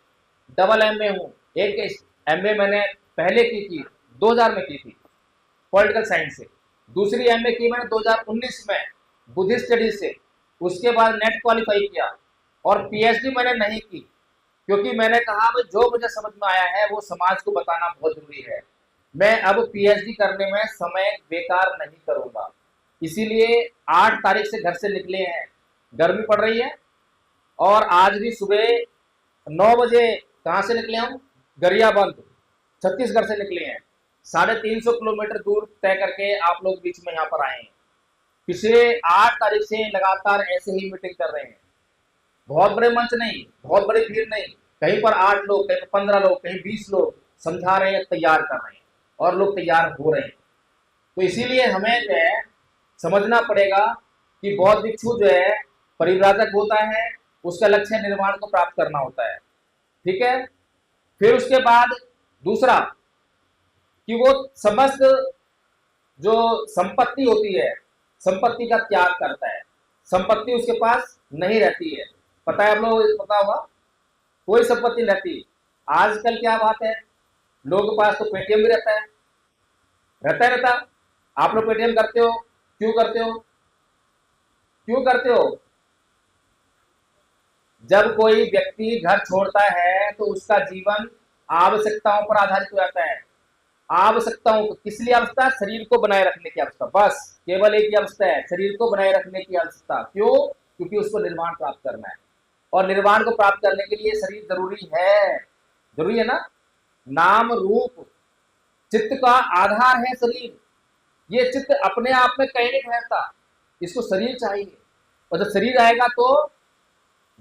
डबल एमए हूँ। एक एमए मैंने पहले की थी, 2000 में की थी, पॉलिटिकल साइंस से। दूसरी एमए की मैंने 2019 में बुद्धिस्ट स्टडीज से। उसके बाद नेट क्वालिफाई किया, और पीएचडी मैंने नहीं की, क्योंकि मैंने कहा भाई जो मुझे समझ में आया है वो समाज को बताना बहुत जरूरी है। मैं अब पीएचडी करने में समय बेकार नहीं करूंगा, इसीलिए 8 तारीख से घर से निकले हैं। गर्मी पड़ रही है, और आज भी सुबह 9 बजे कहाँ से निकले हम? गरियाबंद, छत्तीसगढ़ से निकले हैं। 350 किलोमीटर दूर तय करके आप लोग बीच में यहाँ पर आए हैं। पिछले 8 तारीख से लगातार ऐसे ही मीटिंग कर रहे हैं। बहुत बड़े मंच नहीं, बहुत बड़ी भीड़ नहीं, कहीं पर 8 लोग, कहीं पर 15 लोग, कहीं 20 लोग समझा रहे हैं, तैयार कर रहे हैं, और लोग तैयार हो रहे हैं। तो इसीलिए हमें जो है समझना पड़ेगा कि बौद्ध भिक्षु जो है परिव्राजक होता है, उसका लक्ष्य निर्वाण को प्राप्त करना होता है। ठीक है। फिर उसके बाद दूसरा कि वो समस्त जो संपत्ति होती है, संपत्ति का त्याग करता है। संपत्ति उसके पास नहीं रहती है, पता है आप लोगों को, पता होगा, कोई संपत्ति नहीं रहती। आजकल क्या बात है, लोगों के पास तो पेटीएम भी रहता है, रहता। आप लोग पेटीएम करते हो, क्यों करते हो? क्यों करते हो? जब कोई व्यक्ति घर छोड़ता है तो उसका जीवन आवश्यकताओं पर आधारित हो जाता है। आवश्यकताओं को, किस लिए आवश्यकता? शरीर को बनाए रखने की आवश्यकता, बस केवल एक ही आवश्यकता है, शरीर को बनाए रखने की आवश्यकता। क्यों? क्योंकि उसको निर्वाण प्राप्त करना है, और निर्वाण को प्राप्त करने के लिए शरीर जरूरी है, जरूरी है ना। नाम रूप चित्त का आधार है शरीर। ये चित्त अपने आप में कहीं नहीं ठहरता, इसको शरीर चाहिए। और जब शरीर आएगा तो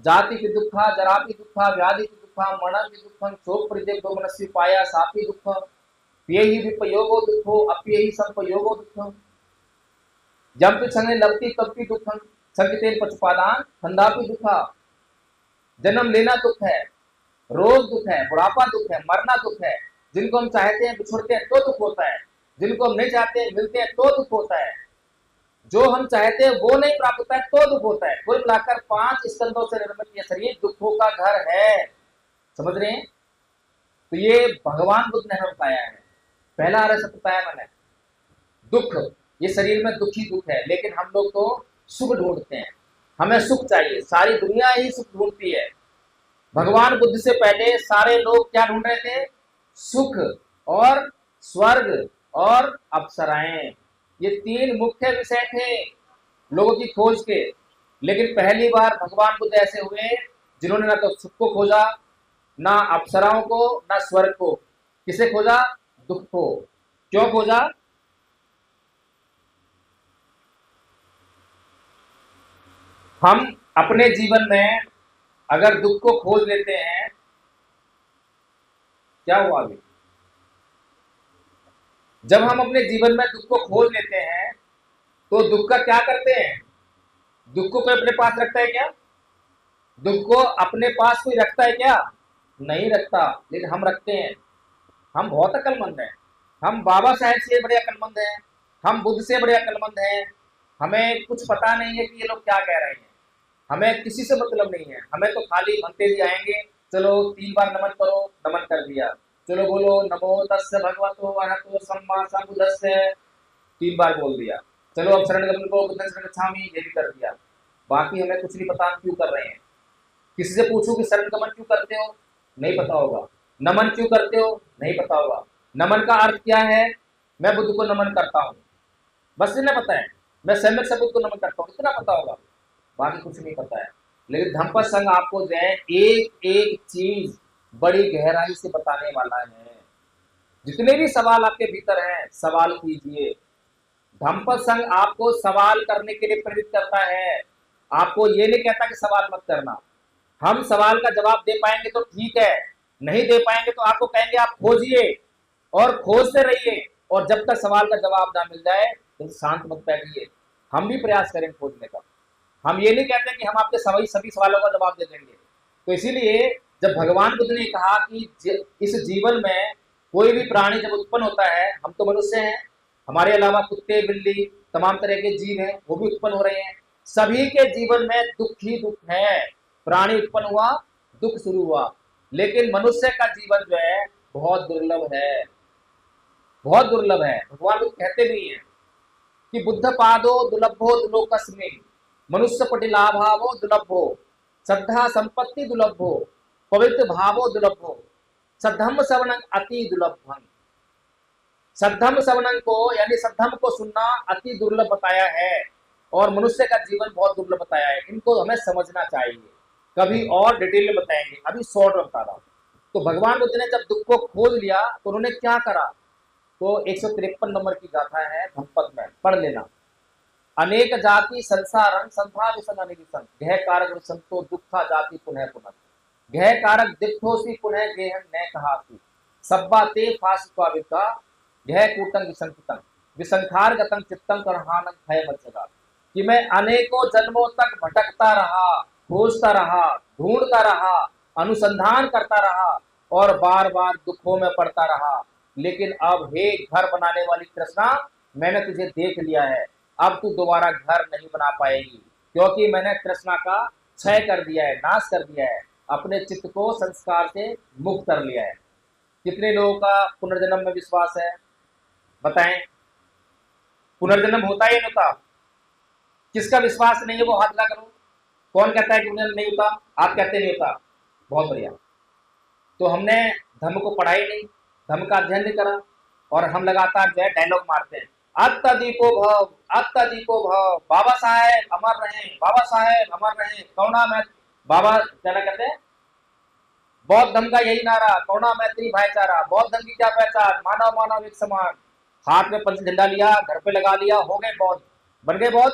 जाति की दुखा, जरा की दुखा, व्याधि की दुखा, मरण की दुखम, शोक परिदेव दो मनस्वी पाया सापी दुखम, पियहि विपयोगो दुखो, अपियहि संपयोगो दुखम, जंपि संगे लवती तपति दुखम, संकितेन पचुपादान ठंडापि दुखा। जन्म लेना दुख है, रोग दुख है, बुढ़ापा दुख है, मरना दुख है। जिनको हम चाहते हैं बिछुड़ते हैं तो दुख होता है, जिनको हम नहीं चाहते मिलते हैं तो दुख होता है, जो हम चाहते हैं वो नहीं प्राप्त होता है तो दुख होता है। कुल मिलाकर 5 स्कंदों से निर्मित ये शरीर दुखों का घर है। समझ रहे हैं? तो ये भगवान बुद्ध ने हमें बताया है। पहला आर्य सत्य बताया मैंने, दुख, ये शरीर में दुख ही दुख है, लेकिन हम लोग तो सुख ढूंढते हैं, हमें सुख चाहिए, सारी दुनिया ही सुख ढूंढती है। भगवान बुद्ध से पहले सारे लोग क्या ढूंढ रहे थे? सुख और स्वर्ग और अप्सराएं, ये 3 मुख्य विषय थे। लोगों की खोज के, लेकिन पहली बार भगवान बुद्ध ऐसे हुए जिन्होंने ना तो सुख को खोजा, ना अप्सराओं को, ना स्वर्ग को। किसे खोजा? दुख को। क्यों खोजा? हम अपने जीवन में अगर दुख को खोज लेते हैं, क्या हुआ अभी? जब हम अपने जीवन में दुख को खोज लेते हैं तो दुख का क्या करते हैं? दुख को कोई अपने पास रखता है क्या? दुख को अपने पास कोई रखता है क्या? नहीं रखता, लेकिन हम रखते हैं। हम बहुत अक्लमंद हैं। हम बाबा साहेब से बड़े अक्लमंद हैं, हम बुद्ध से बड़े अक्लमंद हैं। हमें कुछ पता नहीं है कि ये लोग क्या कह रहे हैं। हमें किसी से मतलब नहीं है, हमें तो खाली भक्ति जी आएंगे, चलो 3 बार नमन करो, नमन कर दिया, चलो बोलो नमो तस्य भगवतो अरहतो सम्मा सम्बुद्धस्य, 3 बार बोल दिया, चलो अब शरण गमन को बुद्धं शरण गच्छामि, ये भी कर दिया। बाकी हमें कुछ नहीं पता हम क्यों कर रहे हैं। किसी से पूछो कि शरण गमन क्यों करते हो, नहीं पता होगा। नमन क्यों करते हो, नहीं पता होगा। नमन का अर्थ क्या है? मैं बुद्ध को नमन करता हूँ, बस इतना पता है। मैं सम्यक सबूत को नमन करता हूँ, इतना पता होगा, बाकी कुछ नहीं पता है। लेकिन धम्मपद संघ आपको जो है एक एक चीज बड़ी गहराई से बताने वाला है। जितने भी सवाल आपके भीतर हैं, सवाल कीजिए। धम्मपद संघ आपको सवाल करने के लिए प्रेरित करता है, आपको ये नहीं कहता कि सवाल मत करना। हम सवाल का जवाब दे पाएंगे तो ठीक है, नहीं दे पाएंगे तो आपको कहेंगे आप खोजिए और खोजते रहिए, और जब तक सवाल का जवाब ना मिल जाए तो शांत मत बैठिए। हम भी प्रयास करें खोजने का। हम ये नहीं कहते कि हम आपके सभी सवालों का जवाब दे देंगे। तो इसीलिए जब भगवान बुद्ध ने कहा कि इस जीवन में कोई भी प्राणी जब उत्पन्न होता है, हम तो मनुष्य हैं, हमारे अलावा कुत्ते बिल्ली तमाम तरह के जीव हैं, वो भी उत्पन्न हो रहे हैं, सभी के जीवन में दुख ही दुख है। प्राणी उत्पन्न हुआ, दुख शुरू हुआ, लेकिन मनुष्य का जीवन जो है बहुत दुर्लभ है, बहुत दुर्लभ है। भगवान बुद्ध कहते भी हैं कि बुद्ध पादो दुर्लभो दुलोकस्मिन्, मनुष्य पटिलाभावो दुर्लभो, श्रद्धा संपत्ति दुर्लभो, पवित्र भावो दुर्लभो, सद्धम्म श्रवणं अति दुर्लभं। सद्धम्म श्रवणं को यानी सद्धम्म को सुनना अति दुर्लभ बताया है, और मनुष्य का जीवन बहुत दुर्लभ बताया है। इनको हमें समझना चाहिए, कभी और डिटेल में बताएंगे, अभी शॉर्ट में बता रहा हूँ। तो भगवान बुद्ध ने जब दुख को खोज लिया तो उन्होंने क्या करा? तो 153 नंबर की गाथा है धम्मपद में, पढ़ लेना। अनेक जाति संसारं संधा विसन अनिविसन, गह कारक विसंतो दुखा जाति पुनः पुनः, गह कारक दिक्थोसी पुनः गेहन न कहासी, सब्बा ते फासित्वा विद्या, गह कूटं विसंकितं, विसंखार गतं चित्तं करहानं भय मत जगा। कि मैं अनेकों जन्मों तक भटकता रहा, खोजता रहा, ढूंढता रहा, अनुसंधान करता रहा, और बार बार दुखों में पड़ता रहा, लेकिन अब हे घर बनाने वाली कृष्णा, मैंने तुझे देख लिया है, अब तू दोबारा घर नहीं बना पाएगी, क्योंकि मैंने कृष्णा का क्षय कर दिया है, नाश कर दिया है, अपने चित्त को संस्कार से मुक्त कर लिया है। कितने लोगों का पुनर्जन्म में विश्वास है? बताएं, पुनर्जन्म होता है या नहीं होता? किसका विश्वास नहीं है वो हाथ ला करो। कौन कहता है कि पुनर्जन्म नहीं होता? आप कहते नहीं होता, बहुत बढ़िया। तो हमने धर्म को पढ़ा ही नहीं, धर्म का अध्ययन नहीं करा, और हम लगातार जो है डायलॉग मारते हैं, अत्तदीपो भव, अत्तदीपो भव, बाबा साहेब अमर रहे, बाबा साहेब अमर रहे, करुणा में बाबा क्या कहते हैं, बौद्ध धर्म का यही नारा, करुणा मैत्री भाईचारा, बौद्ध धर्म की क्या पहचान, मानव मानव एक समान। हाथ में पंच झंडा लिया, घर पे लगा लिया, हो गए बौद्ध, बन गए बौद्ध,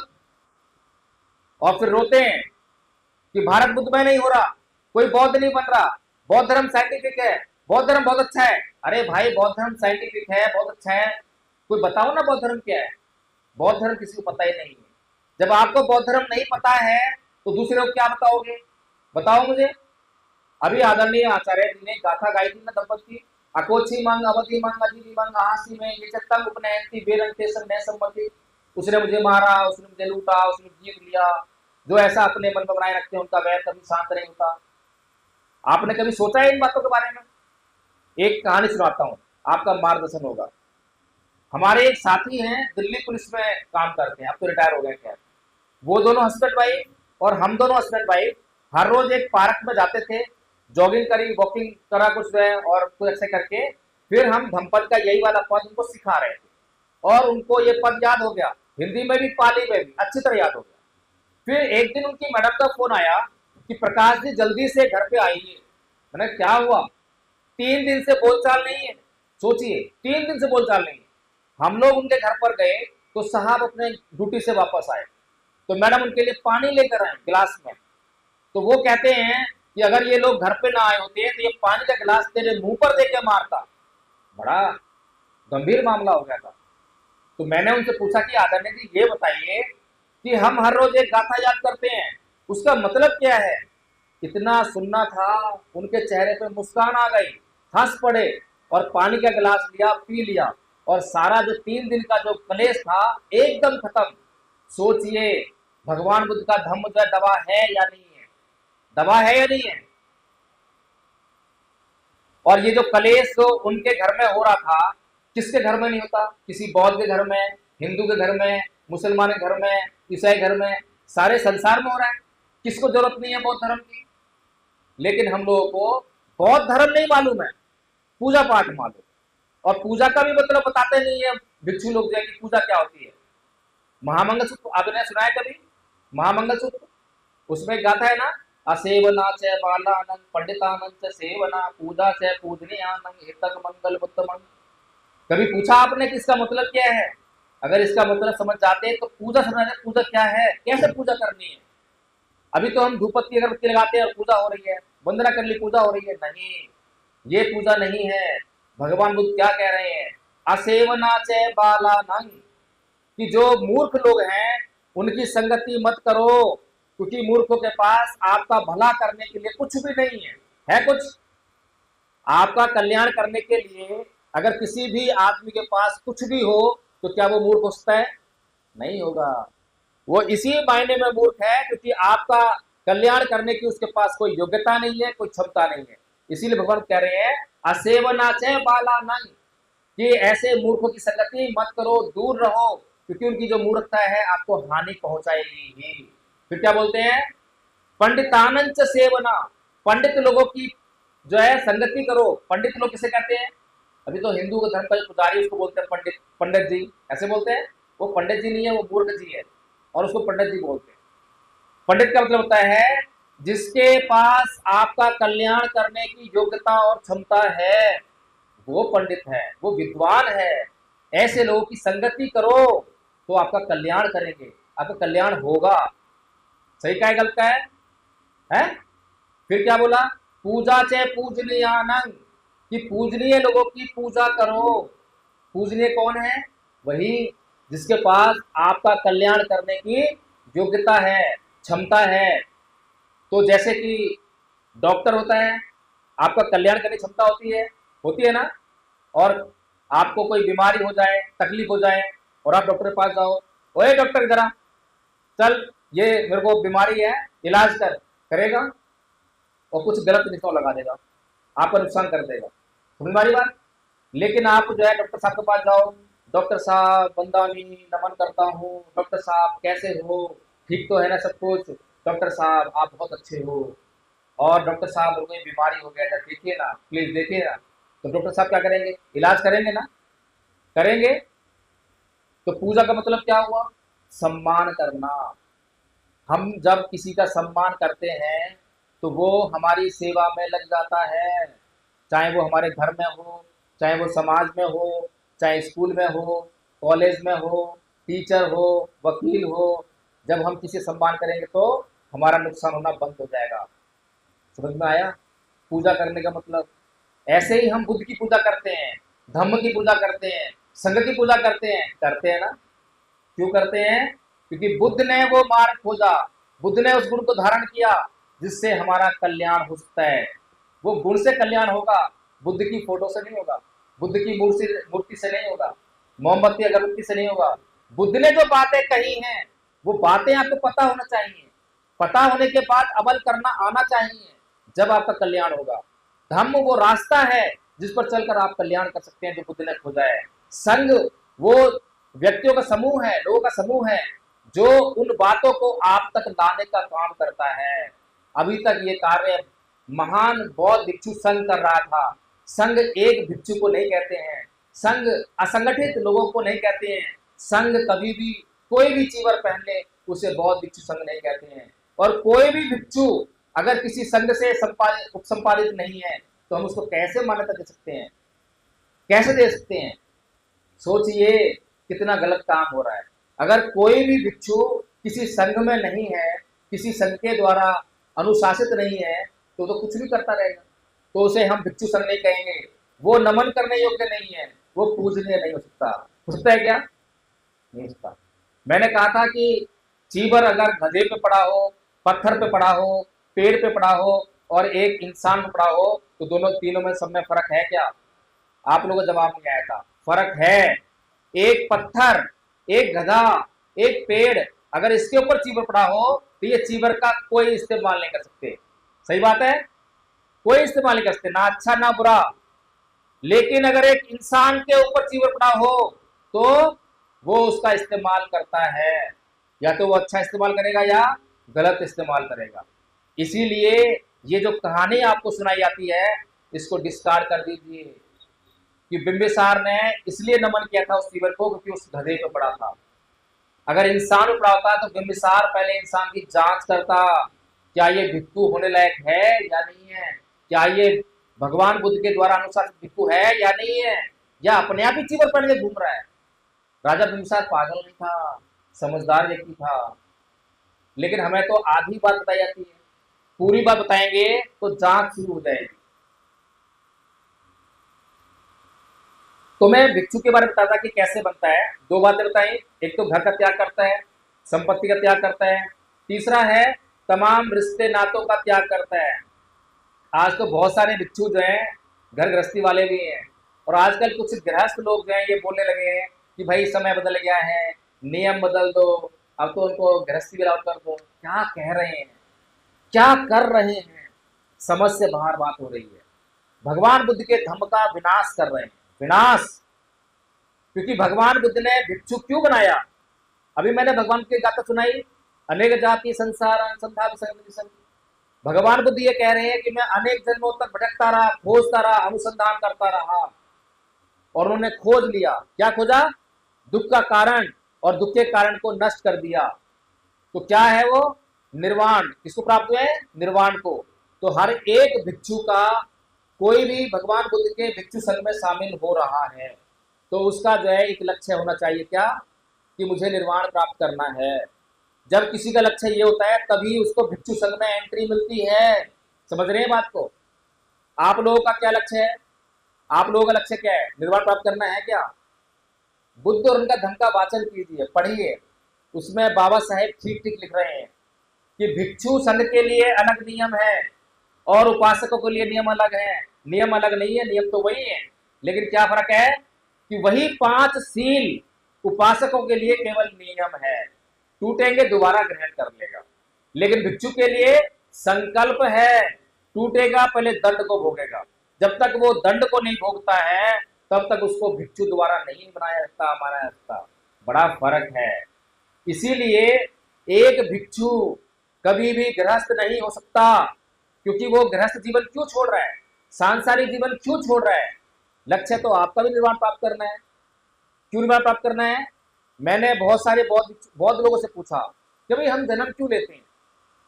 और फिर रोते हैं कि भारत बुद्धमय नहीं हो रहा, कोई बौद्ध नहीं बन रहा, बौद्ध धर्म साइंटिफिक है, बौद्ध धर्म बहुत अच्छा है। अरे भाई, बौद्ध धर्म साइंटिफिक है, बहुत अच्छा है, कोई बताओ ना बौद्ध धर्म क्या है। बौद्ध धर्म किसी को पता ही नहीं है। जब आपको बौद्ध धर्म नहीं पता है तो दूसरे को क्या बताओगे? बताओ मुझे। अभी आदरणीय आचार्य जी ने गाथा गाई थी ना धम्मपद की, अकोची मंग अवधि मंग अजीबी मंग आहासी में ये चत्तम उपनयंती बेरंग तेसर न सम्मति। उसने मुझे मारा, उसने मुझे लूटा, उसने जीत लिया। जो ऐसा अपने मन में बनाए रखते हैं उनका वैर कभी शांत नहीं होता। आपने कभी सोचा है इन बातों के बारे में? एक कहानी सुनाता हूँ, आपका मार्गदर्शन होगा। हमारे एक साथी हैं, दिल्ली पुलिस में काम करते हैं, अब तो रिटायर हो गए खैर। वो दोनों हस्बैंड वाइफ और हम दोनों हस्बैंड वाइफ हर रोज एक पार्क में जाते थे, जॉगिंग करी, वॉकिंग करा कुछ है, और कुछ ऐसे करके फिर हम धम्मपद का यही वाला पद उनको सिखा रहे थे, और उनको ये पद याद हो गया। हिंदी में भी, पाली में भी अच्छी तरह याद हो गया। फिर एक दिन उनकी मैडम का फोन आया कि प्रकाश जी जल्दी से घर पे आइए। मैंने क्या हुआ? 3 दिन से बोलचाल नहीं है। सोचिए, 3 दिन से बोलचाल नहीं है। हम लोग उनके घर पर गए तो साहब अपने ड्यूटी से वापस आए, तो मैडम उनके लिए पानी लेकर आए गिलास में। तो वो कहते हैं कि अगर ये लोग घर पे ना आए होते तो ये पानी का गिलास तेरे मुंह पर देके मारता। बड़ा गंभीर मामला हो गया था। तो मैंने उनसे पूछा कि आदरणीय जी ये बताइए कि हम हर रोज एक गाथा याद करते हैं, उसका मतलब क्या है? इतना सुनना था, उनके चेहरे पे मुस्कान आ गई, हंस पड़े और पानी का गिलास लिया, पी लिया और सारा जो 3 दिन का जो कलेश था एकदम खत्म। सोचिए, भगवान बुद्ध का धम्म जो है दवा है या नहीं है? दवा है या नहीं है? और ये जो कलेश जो उनके घर में हो रहा था, किसके घर में नहीं होता? किसी बौद्ध के घर में, हिंदू के घर में, मुसलमान के घर में, ईसाई घर में, सारे संसार में हो रहा है। किसको जरूरत नहीं है बौद्ध धर्म की? लेकिन हम लोगों को बौद्ध धर्म नहीं मालूम है, पूजा पाठ मालूम। और पूजा का भी मतलब बताते नहीं है भिक्षु लोग जो है कि पूजा क्या होती है। महामंगल सूत्र आपने सुना है कभी? महामंगल सूत्र, उसमें गाथा है ना, असेवना च बालानंद पंडितानंद च सेवना पूजा च पूजनीयानंद हितक मंगल उत्तमं। कभी पूछा आपने कि इसका मतलब क्या है? अगर इसका मतलब समझ जाते तो पूजा समझ जाते, पूजा क्या है, कैसे पूजा करनी है। अभी तो हम धूपबत्ती अगरबत्ती लगाते हैं और पूजा हो रही है, वंदना कर ली पूजा हो रही है। नहीं, ये पूजा नहीं है। भगवान बुद्ध क्या कह रहे हैं? असेवना च बालानंद, कि जो मूर्ख लोग हैं उनकी संगति मत करो, क्योंकि मूर्खों के पास आपका भला करने के लिए कुछ भी नहीं है। है कुछ? आपका कल्याण करने के लिए अगर किसी भी आदमी के पास कुछ भी हो तो क्या वो मूर्ख हो सकता है? नहीं होगा। वो इसी मायने में मूर्ख है क्योंकि आपका कल्याण करने की उसके पास कोई योग्यता नहीं है, कोई क्षमता नहीं है। इसीलिए भगवान कह रहे हैं असेवनाचे बालानंद, कि ऐसे मूर्खों की संगति मत करो, दूर रहो, क्योंकि उनकी जो मूर्खता है आपको हानि पहुंचाएगी ही। फिर क्या बोलते हैं? पंडितानंद च सेवना, पंडित लोगों की जो है संगति करो। पंडित लोग किसे कहते हैं? अभी तो हिंदू के धर्म का पुजारी उसको बोलते हैं पंडित, पंडित जी ऐसे बोलते हैं। वो पंडित जी नहीं है, वो मूर्ख जी है और उसको पंडित जी बोलते हैं। पंडित का मतलब होता है जिसके पास आपका कल्याण करने की योग्यता और क्षमता है, वो पंडित है, वो विद्वान है। ऐसे लोगों की संगति करो तो आपका कल्याण करेंगे, आपका कल्याण होगा। सही का है गलत का है? फिर क्या बोला? पूजा चे पूजनीयानंद, कि पूजनीय लोगों की पूजा करो। पूजनीय कौन है? वही जिसके पास आपका कल्याण करने की योग्यता है, क्षमता है। तो जैसे कि डॉक्टर होता है, आपका कल्याण करने की क्षमता होती है ना। और आपको कोई बीमारी हो जाए, तकलीफ हो जाए और आप डॉक्टर के पास जाओ, ओए डॉक्टर जरा चल, ये मेरे को बीमारी है, इलाज करेगा और कुछ गलत निशान लगा देगा, आपका नुकसान कर देगा। समझ में आ रही बात? लेकिन आप जो है डॉक्टर साहब के पास जाओ, डॉक्टर साहब बंदानी नमन करता हूँ, डॉक्टर साहब कैसे हो, ठीक तो है ना सब कुछ? डॉक्टर साहब आप बहुत अच्छे हो, और डॉक्टर साहब मेरे को ये बीमारी हो गया था, देखिए ना प्लीज देखिए ना। तो डॉक्टर साहब क्या करेंगे? इलाज करेंगे ना, करेंगे। तो पूजा का मतलब क्या हुआ? सम्मान करना। हम जब किसी का सम्मान करते हैं तो वो हमारी सेवा में लग जाता है, चाहे वो हमारे घर में हो, चाहे वो समाज में हो, चाहे स्कूल में हो, कॉलेज में हो, टीचर हो, वकील हो। जब हम किसी सम्मान करेंगे तो हमारा नुकसान होना बंद हो जाएगा। समझ में आया पूजा करने का मतलब? ऐसे ही हम बुद्ध की पूजा करते हैं, धम्म की पूजा करते हैं, संघ की पूजा करते हैं ना। क्यों करते हैं? क्योंकि बुद्ध ने वो मार्ग खोजा, बुद्ध ने उस गुण को धारण किया जिससे हमारा कल्याण हो सकता है। वो गुण से कल्याण होगा, बुद्ध की फोटो से नहीं होगा, बुद्ध की मूर्ति से नहीं होगा, मोमबत्ती अगरबत्ती से नहीं होगा। बुद्ध ने जो बातें कही हैं वो बातें आपको पता होना चाहिए, पता होने के बाद अमल करना आना चाहिए, जब आपका कल्याण होगा। धम्म वो रास्ता है जिस पर चलकर आप कल्याण कर सकते हैं, जो बुद्ध ने खोजा है। संघ वो व्यक्तियों का समूह है, लोगों का समूह है, जो उन बातों को आप तक लाने का काम करता है। अभी तक ये कार्य महान बौद्ध भिक्षु संघ कर रहा था। संघ एक भिक्षु को नहीं कहते हैं, संघ असंगठित लोगों को नहीं कहते हैं, संघ कभी भी कोई भी चीवर पहन ले उसे बौद्ध भिक्षु संघ नहीं कहते हैं। और कोई भी भिक्षु अगर किसी संघ से उपसंपादित नहीं है तो हम उसको कैसे मान्यता दे सकते हैं, कैसे दे सकते हैं? सोचिए कितना गलत काम हो रहा है। अगर कोई भी भिक्षु किसी संघ में नहीं है, किसी संघ के द्वारा अनुशासित नहीं है, तो कुछ भी करता रहेगा, तो उसे हम भिक्षु संघ नहीं कहेंगे। वो नमन करने योग्य नहीं है, वो पूजनीय नहीं हो सकता है क्या? नहीं सकता। मैंने कहा था कि चीवर अगर गधे पे पड़ा हो, पत्थर पे पड़ा हो, पेड़ पे पड़ा हो और एक इंसान पे पड़ा हो, तो दोनों तीनों में सब में फर्क है क्या? आप लोगों को जवाब नहीं आया था। फर्क है। एक पत्थर, एक गधा, एक पेड़, अगर इसके ऊपर चीवर पड़ा हो तो ये चीवर का कोई इस्तेमाल नहीं कर सकते। सही बात है, कोई इस्तेमाल नहीं कर सकते, ना अच्छा ना बुरा। लेकिन अगर एक इंसान के ऊपर चीवर पड़ा हो तो वो उसका इस्तेमाल करता है, या तो वो अच्छा इस्तेमाल करेगा या गलत इस्तेमाल करेगा। इसीलिए ये जो कहानी आपको सुनाई जाती है इसको डिस्कार्ड कर दीजिए कि बिंबिसार ने इसलिए नमन किया था उस चीवर को क्योंकि उस गधे पे पड़ा था। अगर इंसान पे पड़ा होता तो बिंबिसार पहले इंसान की जांच करता, क्या ये भिक्षु होने लायक है या नहीं है, क्या ये भगवान बुद्ध के द्वारा अनुशासित भिक्षु है या नहीं है, या अपने आप ही चीवर पहन के घूम रहा है। राजा बिंबिसार पागल नहीं था, समझदार व्यक्ति था। लेकिन हमें तो आधी बात बताई जाती है, पूरी बात बताएंगे तो जांच शुरू हो जाएगी। तो मैं भिक्षु के बारे में बताता कि कैसे बनता है। दो बातें बताई, एक तो घर का त्याग करता है, संपत्ति का त्याग करता है, तीसरा है तमाम रिश्ते नातों का त्याग करता है। आज तो बहुत सारे भिक्षु जो हैं घर गृहस्थी वाले भी हैं, और आजकल कुछ गृहस्थ लोग जो हैं ये बोलने लगे हैं कि भाई समय बदल गया है, नियम बदल दो, अब तो उनको गृहस्थी विराम कर दो। क्या कह रहे हैं, क्या कर रहे हैं? समझ से बाहर बात हो रही है। भगवान बुद्ध के धम्म का विनाश कर रहे हैं, विनाश। क्योंकि भगवान बुद्ध ने भिक्षु क्यों बनाया? अभी मैंने भगवान की गाथा सुनाई, अनेक जाति संसार अनुसंधान। भगवान बुद्ध ये कह रहे हैं कि मैं अनेक जन्मों तक भटकता रहा, खोजता रहा, अनुसंधान करता रहा, और उन्होंने खोज लिया। क्या खोजा? दुख का कारण, और दुख के कारण को नष्ट कर दिया। तो क्या है वो? निर्वाण। किसको प्राप्त हुआ है? निर्वाण को। तो हर एक भिक्षु का, कोई भी भगवान बुद्ध के भिक्षु संघ में शामिल हो रहा है तो उसका जो है एक लक्ष्य होना चाहिए, क्या? कि मुझे निर्वाण प्राप्त करना है। जब किसी का लक्ष्य ये होता है तभी उसको भिक्षु संघ में एंट्री मिलती है। समझ रहे हैं बात को? आप लोगों का क्या लक्ष्य है? आप लोगों का लक्ष्य क्या है? निर्वाण प्राप्त करना है क्या? बुद्ध और उनका धम्म का वाचन कीजिए, पढ़िए। उसमें बाबा साहेब ठीक ठीक लिख रहे हैं कि भिक्षु संघ के लिए अलग नियम है और उपासकों के लिए नियम अलग है। नियम अलग नहीं है, नियम तो वही है, लेकिन क्या फर्क है कि वही 5 सील उपासकों के लिए केवल नियम है, टूटेंगे दोबारा ग्रहण कर लेगा। लेकिन भिक्षु के लिए संकल्प है, टूटेगा पहले दंड को भोगेगा। जब तक वो दंड को नहीं भोगता है तब तक उसको भिक्षु द्वारा नहीं बनाया जाता, माना जाता। बड़ा फर्क है। इसीलिए एक भिक्षु कभी भी गृहस्थ नहीं हो सकता, क्योंकि वो गृहस्थ जीवन क्यों छोड़ रहा है, सांसारिक जीवन क्यों छोड़ रहा है? लक्ष्य तो आपका भी निर्वाण प्राप्त करना है। क्यों निर्वाण प्राप्त करना है? मैंने बहुत सारे बौद्ध लोगों से पूछा कि भाई हम जन्म क्यों लेते हैं,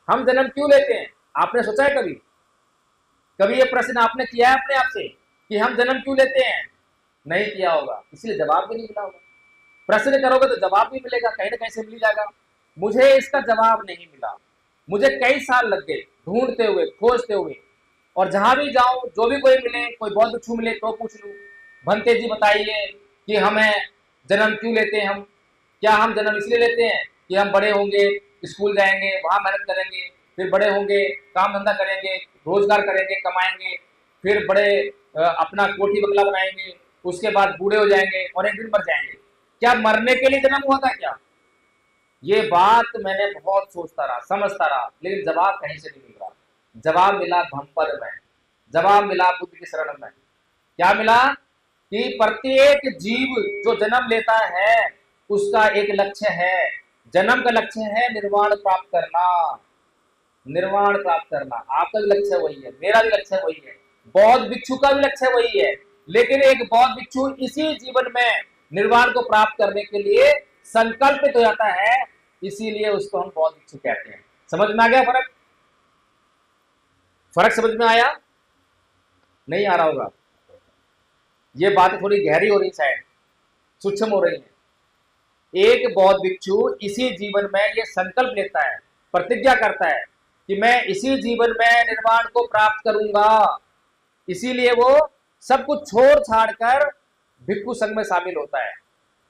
हम जन्म क्यों लेते हैं? आपने सोचा है कभी? कभी ये प्रश्न आपने किया है अपने आप से कि हम जन्म क्यों लेते हैं? नहीं किया होगा, इसलिए जवाब भी नहीं मिला होगा। प्रश्न करोगे तो जवाब भी मिलेगा, कहीं ना कहीं से मिल जाएगा। मुझे इसका जवाब नहीं मिला, मुझे कई साल लग गए ढूंढते हुए, खोजते हुए, और जहां भी जाऊं, जो भी कोई मिले, कोई बौद्ध भिक्षु मिले तो पूछ लूं, भंते जी बताइए कि हमें जन्म क्यों लेते हैं हम? क्या हम जन्म इसलिए लेते हैं कि हम बड़े होंगे, स्कूल जाएंगे, वहां मेहनत करेंगे, फिर बड़े होंगे, काम धंधा करेंगे, रोजगार करेंगे, कमाएंगे, फिर बड़े अपना कोठी बंगला बनाएंगे, उसके बाद बूढ़े हो जाएंगे और एक दिन मर जाएंगे। क्या मरने के लिए जन्म हुआ था क्या? ये बात मैंने बहुत सोचता रहा, समझता रहा, लेकिन जवाब कहीं से नहीं मिल रहा। जवाब मिला धम्मपद में, जवाब मिला बुद्ध की शरण में। क्या मिला? कि प्रत्येक जीव जो जन्म लेता है उसका एक लक्ष्य है। जन्म का लक्ष्य है निर्वाण प्राप्त करना, निर्वाण प्राप्त करना। आपका भी लक्ष्य वही है, मेरा भी लक्ष्य वही है, बौद्ध भिक्षु का भी लक्ष्य वही है। लेकिन एक बौद्ध भिक्षु इसी जीवन में निर्वाण को प्राप्त करने के लिए संकल्पित हो जाता है, इसीलिए उसको हम बौद्ध भिक्षु कहते हैं। समझ में आ गया फर्क? फर्क समझ में आया? नहीं आ रहा होगा। ये बात थोड़ी गहरी हो रही, शायद सूक्ष्म हो रही है। एक बौद्ध भिक्षु इसी जीवन में ये संकल्प लेता है, प्रतिज्ञा करता है कि मैं इसी जीवन में निर्वाण को प्राप्त करूंगा। इसीलिए वो सब कुछ छोड़ छाड़ कर भिक्षु संघ में शामिल होता है।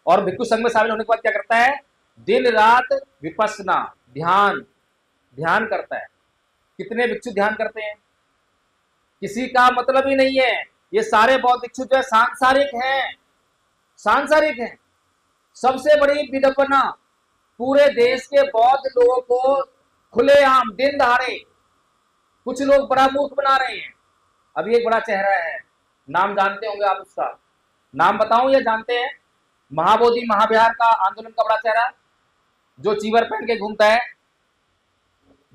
और भिक्षु संघ में शामिल होने के बाद क्या करता है? दिन रात विपස්සना, ध्यान करता है। कितने भिक्षु ध्यान करते हैं? किसी का मतलब ही नहीं है। ये सारे बौद्ध भिक्षु जो है सांसारिक हैं। सबसे बड़ी विडंबना, पूरे देश के बौद्ध लोगों को खुलेआम दिन दहाड़े कुछ लोग बड़ा मूर्ख बना रहे हैं। अभी एक बड़ा चेहरा है, नाम जानते होंगे आप उसका, नाम बताऊं या जानते हैं? महाबोधि महाविहार का आंदोलन का बड़ा चेहरा जो चीवर पहन के घूमता है।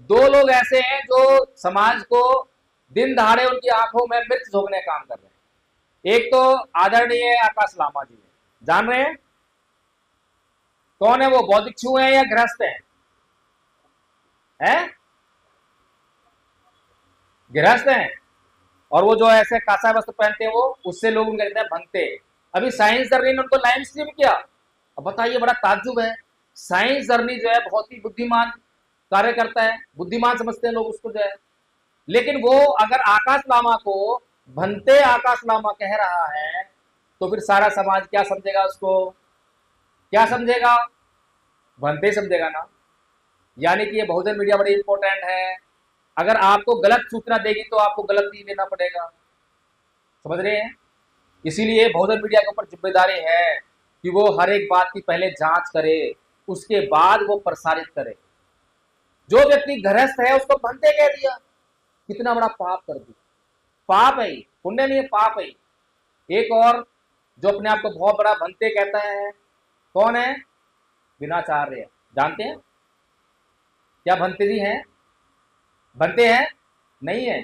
दो लोग ऐसे हैं जो समाज को दिन दहाड़े उनकी आंखों में मिर्च झोंकने का काम कर रहे हैं। एक तो आदरणीय आकाश लामा जी है, जान रहे हैं कौन है वो? बौद्ध भिक्षु हैं या गृहस्थ हैं? गृहस्थ हैं। और वो जो ऐसे कासा वस्त्र पहनते हैं, वो उससे लोग उनको कहते हैं भंगते। अभी साइंस जर्नी ने उनको लाइव स्ट्रीम किया। अब बताइए, बड़ा ताज्जुब है। साइंस जर्नी जो है बहुत ही बुद्धिमान कार्य करता है, बुद्धिमान समझते हैं लोग उसको जो है। लेकिन वो अगर आकाश लामा को भंते आकाश लामा कह रहा है, तो फिर सारा समाज क्या समझेगा उसको? क्या समझेगा? भंते समझेगा ना। यानी कि ये बहुजन मीडिया बड़ी इंपॉर्टेंट है। अगर आपको गलत सूचना देगी तो आपको गलत ही लेना पड़ेगा। समझ रहे हैं? इसीलिए बहुजन मीडिया के ऊपर जिम्मेदारी है कि वो हर एक बात की पहले जांच करे, उसके बाद वो प्रसारित करे। जो व्यक्ति गृहस्थ है उसको भंते कह दिया, कितना बड़ा पाप कर दिया। पाप है, पुण्य नहीं है, पाप है। एक और जो अपने आप को बहुत बड़ा भंते कहता है, कौन है? विनाचार्य। जानते हैं क्या भंते जी हैं? भंते हैं? नहीं है,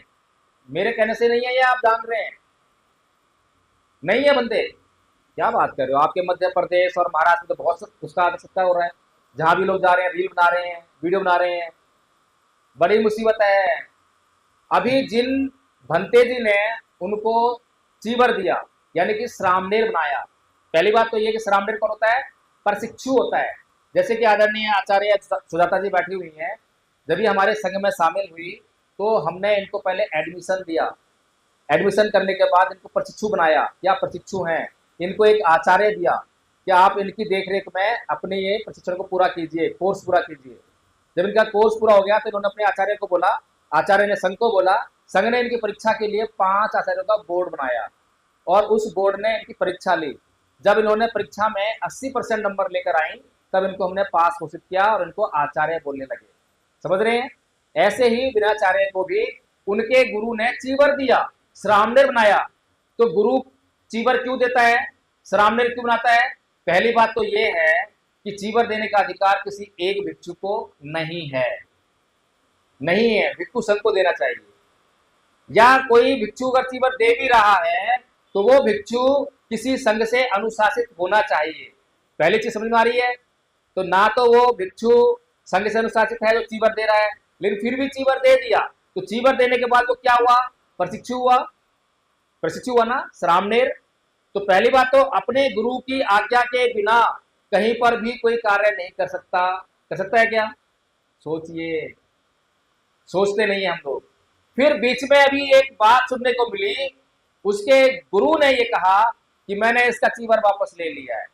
मेरे कहने से नहीं है, ये आप जान रहे हैं। नहीं है भंते। क्या बात कर रहे हो? आपके मध्य प्रदेश और महाराष्ट्र में तो बहुत उसका आवश्यकता हो रहा है। जहां भी लोग जा रहे हैं, रील बना रहे हैं, वीडियो बना रहे हैं। बड़ी मुसीबत है। अभी जिन भंते जी ने उनको चीवर दिया, यानी कि श्रामणेर बनाया। पहली बात तो ये कि श्रामणेर कौन होता है? प्रशिक्षु होता है। जैसे कि आदरणीय आचार्य सुजाता जी बैठी हुई हैं, जब ये हमारे संघ में शामिल हुई तो हमने इनको पहले एडमिशन दिया। एडमिशन करने के बाद इनको प्रशिक्षु बनाया। क्या प्रशिक्षु हैं? इनको एक आचार्य दिया कि आप इनकी देखरेख में अपने ये प्रशिक्षण को पूरा कीजिए, कोर्स पूरा कीजिए। जब इनका कोर्स पूरा हो गया तो इन्होंने अपने आचार्य को बोला, आचार्य ने संघ को बोला, संघ ने इनकी परीक्षा के लिए 5 आचार्यों का बोर्ड बनाया और उस बोर्ड ने इनकी परीक्षा ली। जब इन्होंने परीक्षा में 80% नंबर लेकर आई, तब इनको हमने पास घोषित किया और इनको आचार्य बोलने लगे। समझ रहे हैं? ऐसे ही विनाचार्य को भी उनके गुरु ने चीवर दिया, श्रामणेर बनाया। तो गुरु चीवर क्यों देता है, श्रामणेर क्यों बनाता है? पहली बात तो ये है कि चीवर देने का अधिकार किसी एक भिक्षु को नहीं है, भिक्षु संघ को देना चाहिए। या कोई भिक्षु अगर चीवर दे भी रहा है तो वो भिक्षु किसी संघ से अनुशासित होना चाहिए। पहली चीज समझ में आ रही है? तो ना तो वो भिक्षु संघ से अनुशासित है जो चीवर दे रहा है, लेकिन फिर भी चीवर दे दिया, तो चीवर देने के बाद वो क्या हुआ? प्रशिक्षु हुआ ना, श्रामणेर। तो पहली बात तो अपने गुरु की आज्ञा के बिना कहीं पर भी कोई कार्य नहीं कर सकता। कर सकता है क्या? सोचिए, सोचते नहीं है हम लोग। फिर बीच में अभी एक बात सुनने को मिली, उसके गुरु ने ये कहा कि मैंने इसका चीवर वापस ले लिया है,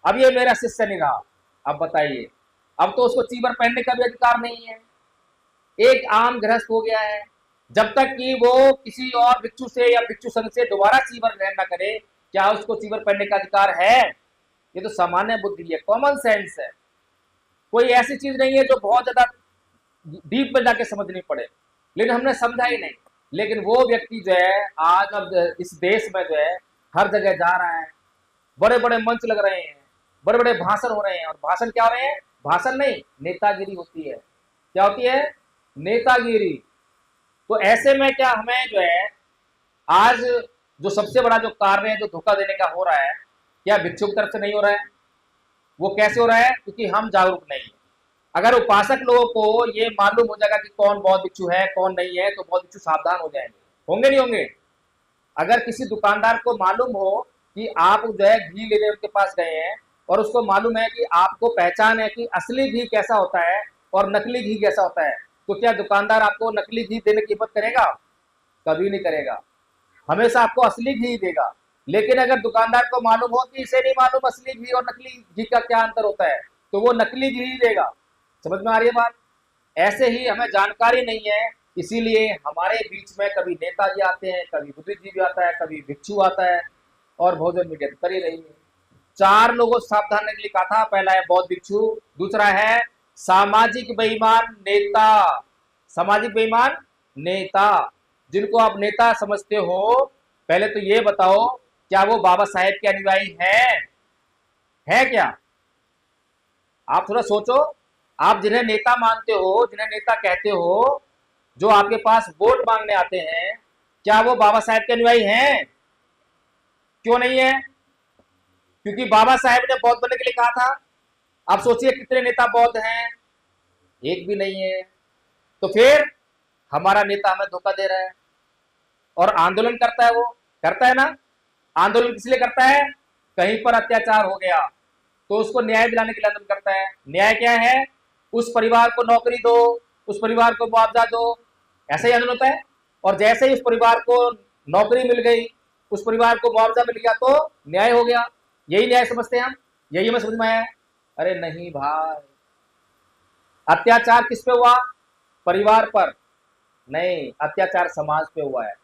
अब ये मेरा शिष्य नहीं रहा। अब बताइए, अब तो उसको चीवर पहनने का भी अधिकार नहीं है, एक आम गृहस्थ हो गया है। जब तक कि वो किसी और भिक्षु से या भिक्षु संघ से दोबारा चीवर ग्रहण न करे, क्या उसको चीवर पहनने का अधिकार है? ये तो सामान्य बुद्धि है, कॉमन सेंस है। कोई ऐसी चीज नहीं है जो बहुत ज्यादा डीप में जाके समझनी पड़े, लेकिन हमने समझा ही नहीं। लेकिन वो व्यक्ति जो है आज अब इस देश में जो है हर जगह जा रहा है, बड़े बड़े मंच लग रहे हैं, बड़े बड़े भाषण हो रहे हैं। और भाषण क्या हो रहे हैं? भाषण नहीं, नेतागिरी होती है। क्या होती है? नेतागिरी। तो ऐसे में क्या हमें जो है आज जो सबसे बड़ा जो कार्य है जो धोखा देने का हो रहा है, क्या भिक्षु की तरफ से नहीं हो रहा है? वो कैसे हो रहा है? क्योंकि हम जागरूक नहीं है। अगर उपासक लोगों को ये मालूम हो जाएगा कि कौन बौद्ध भिक्षु है कौन नहीं है, तो बौद्ध भिक्षु सावधान हो जाएंगे। होंगे नहीं होंगे? अगर किसी दुकानदार को मालूम हो कि आप जो है घी लेने उनके पास गए हैं, और उसको मालूम है कि आपको पहचान है कि असली घी कैसा होता है और नकली घी कैसा होता है, तो क्या दुकानदार आपको नकली घी देने की हिम्मत करेगा? कभी नहीं करेगा। हमेशा आपको असली घी देगा। लेकिन अगर दुकानदार को मालूम हो कि इसे नहीं मालूम असली घी और नकली घी का क्या अंतर होता है, तो वो नकली घी ही देगा। समझ में आ रही है बात? ऐसे ही हमें जानकारी नहीं है, इसीलिए हमारे बीच में कभी नेताजी आते हैं, कभी बुद्धिजीवी आता है, कभी भिक्षु आता है, और भोजन मीडिया कर ही रही है। 4 लोगों से सावधान रहने के लिए कहा था। पहला है बौद्ध भिक्षु, दूसरा है सामाजिक बेईमान नेता। सामाजिक बेईमान नेता, जिनको आप नेता समझते हो, पहले तो ये बताओ क्या वो बाबा साहेब के अनुयायी है क्या? आप थोड़ा सोचो। आप जिन्हें नेता मानते हो, जिन्हें नेता कहते हो, जो आपके पास वोट मांगने आते हैं, क्या वो बाबा साहेब के अनुयायी हैं? क्यों नहीं है? क्योंकि बाबा साहेब ने बौद्ध बनने के लिए कहा था। आप सोचिए कितने नेता बौद्ध हैं? एक भी नहीं है। तो फिर हमारा नेता हमें धोखा दे रहा है। और आंदोलन करता है, वो करता है ना। आंदोलन किस लिए करता है? कहीं पर अत्याचार हो गया तो उसको न्याय दिलाने के लिए आंदोलन करता है। न्याय क्या है? उस परिवार को नौकरी दो, उस परिवार को मुआवजा दो, ऐसा ही आंदोलन होता है। और जैसे ही उस परिवार को नौकरी मिल गई, उस परिवार को मुआवजा मिल गया, तो न्याय हो गया। यही न्याय समझते हैं हम। यही हमें समझ में आया है। अरे नहीं भाई, अत्याचार किस पे हुआ? परिवार पर नहीं, अत्याचार समाज पे हुआ है।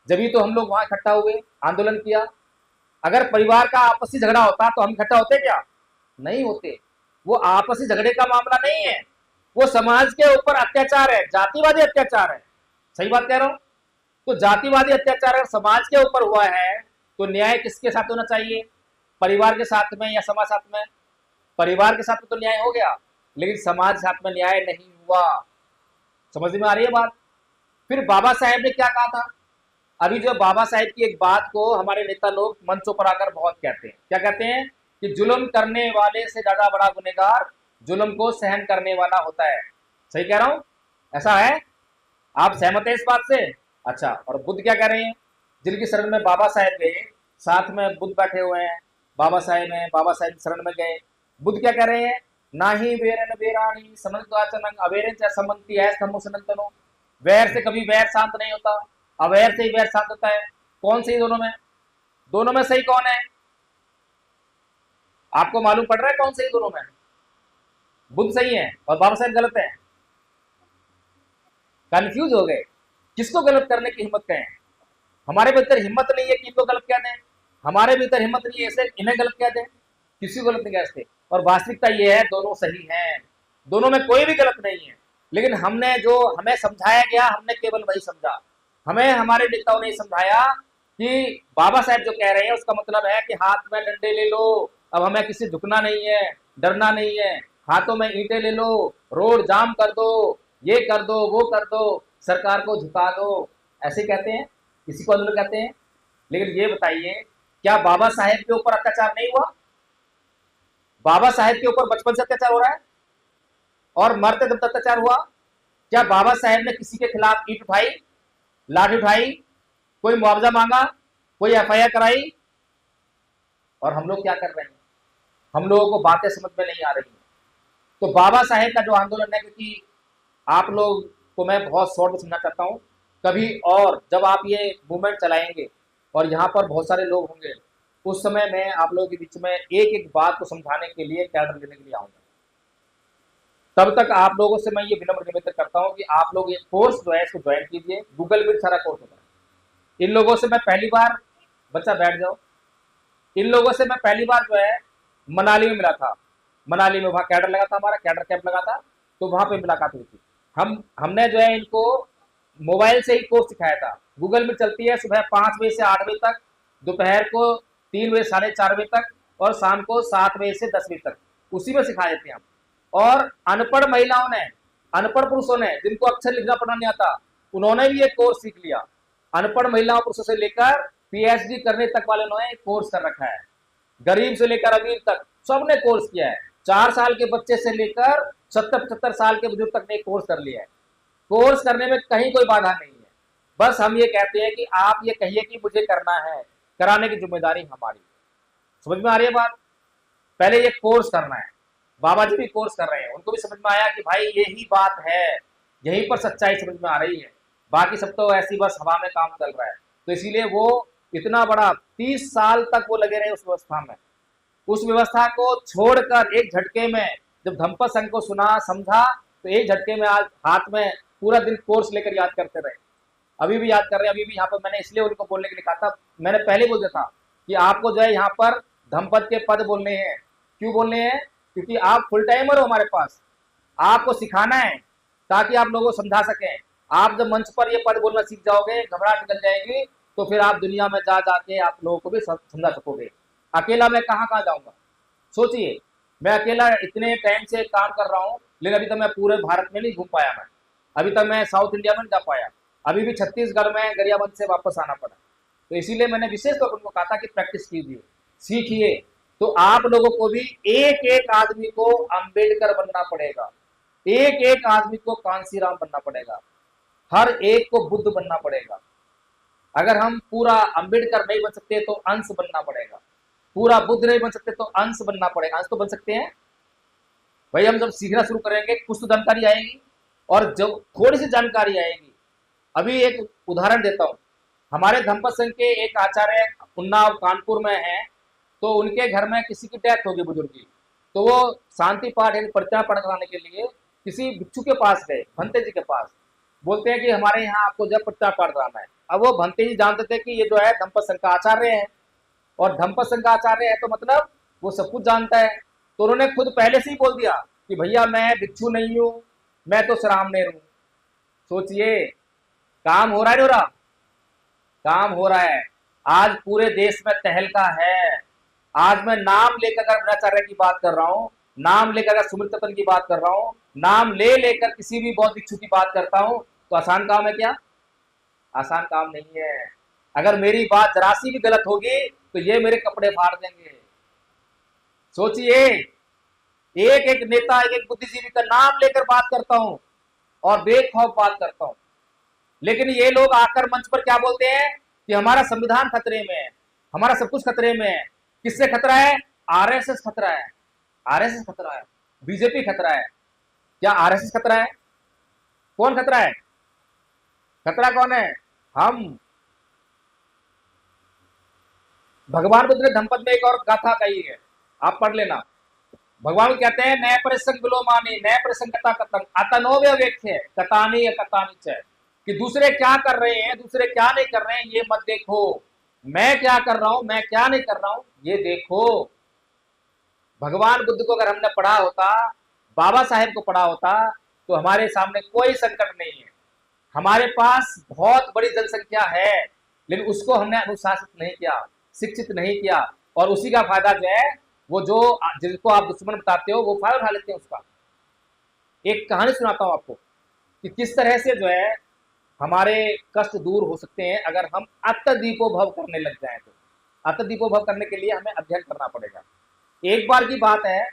जब तो हम लोग वहां इकट्ठा हुए, आंदोलन किया। अगर परिवार का आपसी झगड़ा होता तो हम इकट्ठा होते क्या? नहीं होते। वो आपसी झगड़े का मामला नहीं है, वो समाज के ऊपर अत्याचार है, जातिवादी अत्याचार है। सही बात कह रहा हूं? तो जातिवादी अत्याचार अगर समाज के ऊपर हुआ है, तो न्याय किसके साथ होना चाहिए? परिवार के साथ में या समाज साथ में? परिवार के साथ में तो न्याय हो गया, लेकिन समाज के साथ में न्याय नहीं हुआ। समझ में आ रही है बात? फिर बाबा साहेब ने क्या कहा था? अभी जो बाबा साहेब की एक बात को हमारे नेता लोग मंचों पर आकर बहुत कहते हैं। क्या कहते हैं? कि जुल्म करने वाले से ज्यादा बड़ा गुनहगार जुल्म को सहन करने वाला होता है। सही कह रहा हूं? ऐसा है? आप सहमत हैं इस बात से? अच्छा, और बुद्ध क्या कह रहे हैं? जिनकी शरण में बाबा साहेब गए, साथ में बुद्ध बैठे हुए हैं, बाबा साहेब हैं, बाबा साहेब की शरण में गए। बुद्ध क्या कह रहे हैं? ना ही वेरन वेराणी समन्ताचनंग अवेरन च समन्ति है समो सनंतनो। वैर से कभी वैर शांत नहीं होता, अवैर से ही वैर शांत होता है। कौन सही दोनों में? दोनों में सही कौन है? आपको मालूम पड़ रहा है कौन सही दोनों में? बुद्ध सही है और बाबा साहेब गलत है। कंफ्यूज हो गए, किसको गलत करने की हिम्मत कहें? हमारे भीतर हिम्मत नहीं है कि इनको गलत कह दें, हमारे भीतर हिम्मत नहीं है ऐसे इन्हें गलत कह दें, किसी को गलत नहीं कह सकते। और वास्तविकता ये है, दोनों सही हैं, दोनों में कोई भी गलत नहीं है। लेकिन हमने जो हमें समझाया गया, हमने केवल वही समझा। हमें हमारे नेताओं ने समझाया कि बाबा साहेब जो कह रहे हैं उसका मतलब है कि हाथ में डंडे ले लो, अब हमें किसी झुकना नहीं है, डरना नहीं है, हाथों में ईंटें ले लो, रोड जाम कर दो, ये कर दो, वो कर दो, सरकार को झुका दो, ऐसे कहते हैं, इसी को आंदोलन कहते हैं। लेकिन ये बताइए, क्या बाबा साहेब के ऊपर अत्याचार नहीं हुआ? बाबा साहेब के ऊपर बचपन से अत्याचार हो रहा है और मरते दम तक अत्याचार हुआ। क्या बाबा साहेब ने किसी के खिलाफ ईंट उठाई, लाठी उठाई, कोई मुआवजा मांगा, कोई एफआईआर कराई? और हम लोग क्या कर रहे हैं? हम लोगों को बातें समझ में नहीं आ रही हैं। तो बाबा साहेब का जो आंदोलन है, क्योंकि आप लोग को मैं बहुत शॉर्ट में समझना चाहता हूँ, कभी और जब आप ये मूवमेंट चलाएंगे और यहाँ पर बहुत सारे लोग होंगे, उस समय मैं आप लोगों के बीच में एक एक बात को समझाने के लिए कैडर लेने के लिए आऊंगा। तब तक आप लोगों से मैं ये विनम्र निवेदन करता हूँ कि आप लोग ये कोर्स जो है इसको ज्वाइन कीजिए। गूगल मीट सारा कोर्स होता है। इन लोगों से मैं पहली बार, बच्चा बैठ जाओ, इन लोगों से मैं पहली बार जो है मनाली में मिला था। मनाली में वहाँ कैडर लगा था, हमारा कैडर कैंप लगा था, तो वहाँ पे मुलाकात हुई थी। हमने जो है इनको मोबाइल से ही कोर्स सिखाया था। गूगल मीट चलती है सुबह 5 बजे से 8 बजे तक, दोपहर को 3 बजे 4:30 बजे तक, और शाम को 7 बजे से 10 बजे तक, उसी में सिखा देते हैं हम। और अनपढ़ महिलाओं ने, अनपढ़ पुरुषों ने, जिनको अक्षर लिखना पढ़ना नहीं आता, उन्होंने भी ये कोर्स सीख लिया। अनपढ़ महिलाओं पुरुषों से लेकर पीएचडी करने तक वाले उन्होंने कोर्स कर रखा है। गरीब से लेकर अमीर तक सबने कोर्स किया है। 4 साल के बच्चे से लेकर 70-75 साल के बुजुर्ग तक ने कोर्स कर लिया है। कोर्स करने में कहीं कोई बाधा नहीं है। बस हम ये कहते हैं कि आप ये कहिए कि मुझे करना है, कराने की जिम्मेदारी हमारी। समझ में आ रही है बात? पहले ये कोर्स करना है। बाबा जी भी कोर्स कर रहे हैं, उनको भी समझ में आया कि भाई यही बात है, यहीं पर सच्चाई समझ में आ रही है। बाकी सब तो ऐसी बस हवा में काम चल रहा है। तो इसीलिए वो इतना बड़ा 30 साल तक वो लगे रहे उस व्यवस्था में। उस व्यवस्था को छोड़कर एक झटके में जब धम्पत संघ को सुना समझा, तो एक झटके में आज हाथ में पूरा दिन कोर्स लेकर याद करते रहे। अभी भी याद कर रहे हैं। अभी भी यहाँ पर मैंने इसलिए उनको बोलने के लिए कहा था, मैंने पहले बोल दिया था कि आपको जो है यहाँ पर धम्पत के पद बोलने हैं। क्यों बोलने हैं? क्योंकि आप फुल टाइमर हो हमारे पास, आपको सिखाना है ताकि आप लोगों को समझा सकें। आप जब मंच पर ये पद बोलना सीख जाओगे, घबराहट निकल जाएगी, तो फिर आप दुनिया में जा जाके आप लोगों को भी समझा सकोगे। अकेला मैं कहाँ कहाँ जाऊंगा? सोचिए, मैं अकेला इतने टाइम से काम कर रहा हूँ, लेकिन अभी तक मैं पूरे भारत में नहीं घूम पाया। मैं अभी तक मैं साउथ इंडिया में नहीं जा पाया। अभी भी छत्तीसगढ़ में गरियाबंद से वापस आना पड़ा। तो इसीलिए मैंने विशेष तौर पर उनको कहा था कि प्रैक्टिस कीजिए, सीखिए। तो आप लोगों को भी एक एक आदमी को अंबेडकर बनना पड़ेगा, एक एक आदमी को कांसीराम बनना पड़ेगा, हर एक को बुद्ध बनना पड़ेगा। अगर हम पूरा अंबेडकर नहीं बन सकते तो अंश बनना पड़ेगा, पूरा बुद्ध नहीं बन सकते तो अंश बनना पड़ेगा। अंश तो बन सकते हैं भाई। हम जब सीखना शुरू करेंगे कुछ तो जानकारी आएगी, और जब थोड़ी सी जानकारी आएगी, अभी एक उदाहरण देता हूं। हमारे धम्पत संघ के एक आचार्य उन्नाव कानपुर में हैं, तो उनके घर में किसी की डेथ होगी बुजुर्ग की, तो वो शांति पाठ यानी प्रतिमा पाठ कराने के लिए किसी भिक्षु के पास गए, भंते जी के पास। बोलते हैं कि हमारे यहाँ आपको जब प्रतिमा पाठ कराना है। अब वो भंते जी जानते थे कि ये जो है धम्पत संघ का आचार्य है, और धम्पत संघ का आचार्य है तो मतलब वो सब कुछ जानता है। तो उन्होंने खुद पहले से ही बोल दिया कि भैया मैं भिक्षु नहीं हूँ, मैं तो सरामनेर हूँ। सोचिए, काम हो रहा है, हो रहा काम हो रहा है। आज पूरे देश में तहलका है। आज मैं नाम लेकर अगर ब्रह्मचार्य की बात कर रहा हूँ, नाम लेकर अगर सुमृतपन की बात कर रहा हूँ, नाम ले लेकर किसी भी बौद्ध भिक्षु की बात करता हूँ, तो आसान काम है क्या? आसान काम नहीं है। अगर मेरी बात जरा सी भी गलत होगी तो ये मेरे कपड़े फाड़ देंगे। सोचिए, एक एक नेता, एक एक बुद्धिजीवी का नाम लेकर बात करता हूं और बेखौफ बात करता हूं, लेकिन ये लोग आकर मंच पर क्या बोलते हैं कि हमारा संविधान खतरे में है, हमारा सब कुछ खतरे में है। किससे खतरा है? आरएसएस खतरा है, आरएसएस खतरा है, बीजेपी खतरा है। क्या आरएसएस खतरा है? कौन खतरा है? खतरा कौन है? हम। भगवान बुद्ध ने धम्पत में एक और गाथा कही है, आप पढ़ लेना। भगवान कहते हैं नए प्रसंग विलोमानी, नए प्रसंग कथा कथन अतनोव्य वेख्य कथानी कथानी च, कि दूसरे क्या कर रहे हैं, दूसरे क्या नहीं कर रहे हैं, ये मत देखो। मैं क्या कर रहा हूं, मैं क्या नहीं कर रहा हूं, ये देखो। भगवान बुद्ध को अगर हमने पढ़ा होता, बाबा साहेब को पढ़ा होता, तो हमारे सामने कोई संकट नहीं है। हमारे पास बहुत बड़ी जनसंख्या है, लेकिन उसको हमने अनुशासित नहीं किया, शिक्षित नहीं किया, और उसी का फायदा जो है, वो जो जिसको आप दुश्मन बताते हो वो फायदा उठा लेते हैं उसका। एक कहानी सुनाता हूं आपको कि किस तरह से जो है हमारे कष्ट दूर हो सकते हैं अगर हम अत्यदीपोभव करने लग जाएं। तो अत्यदीपोभव करने के लिए हमें अध्ययन करना पड़ेगा। एक बार की बात है,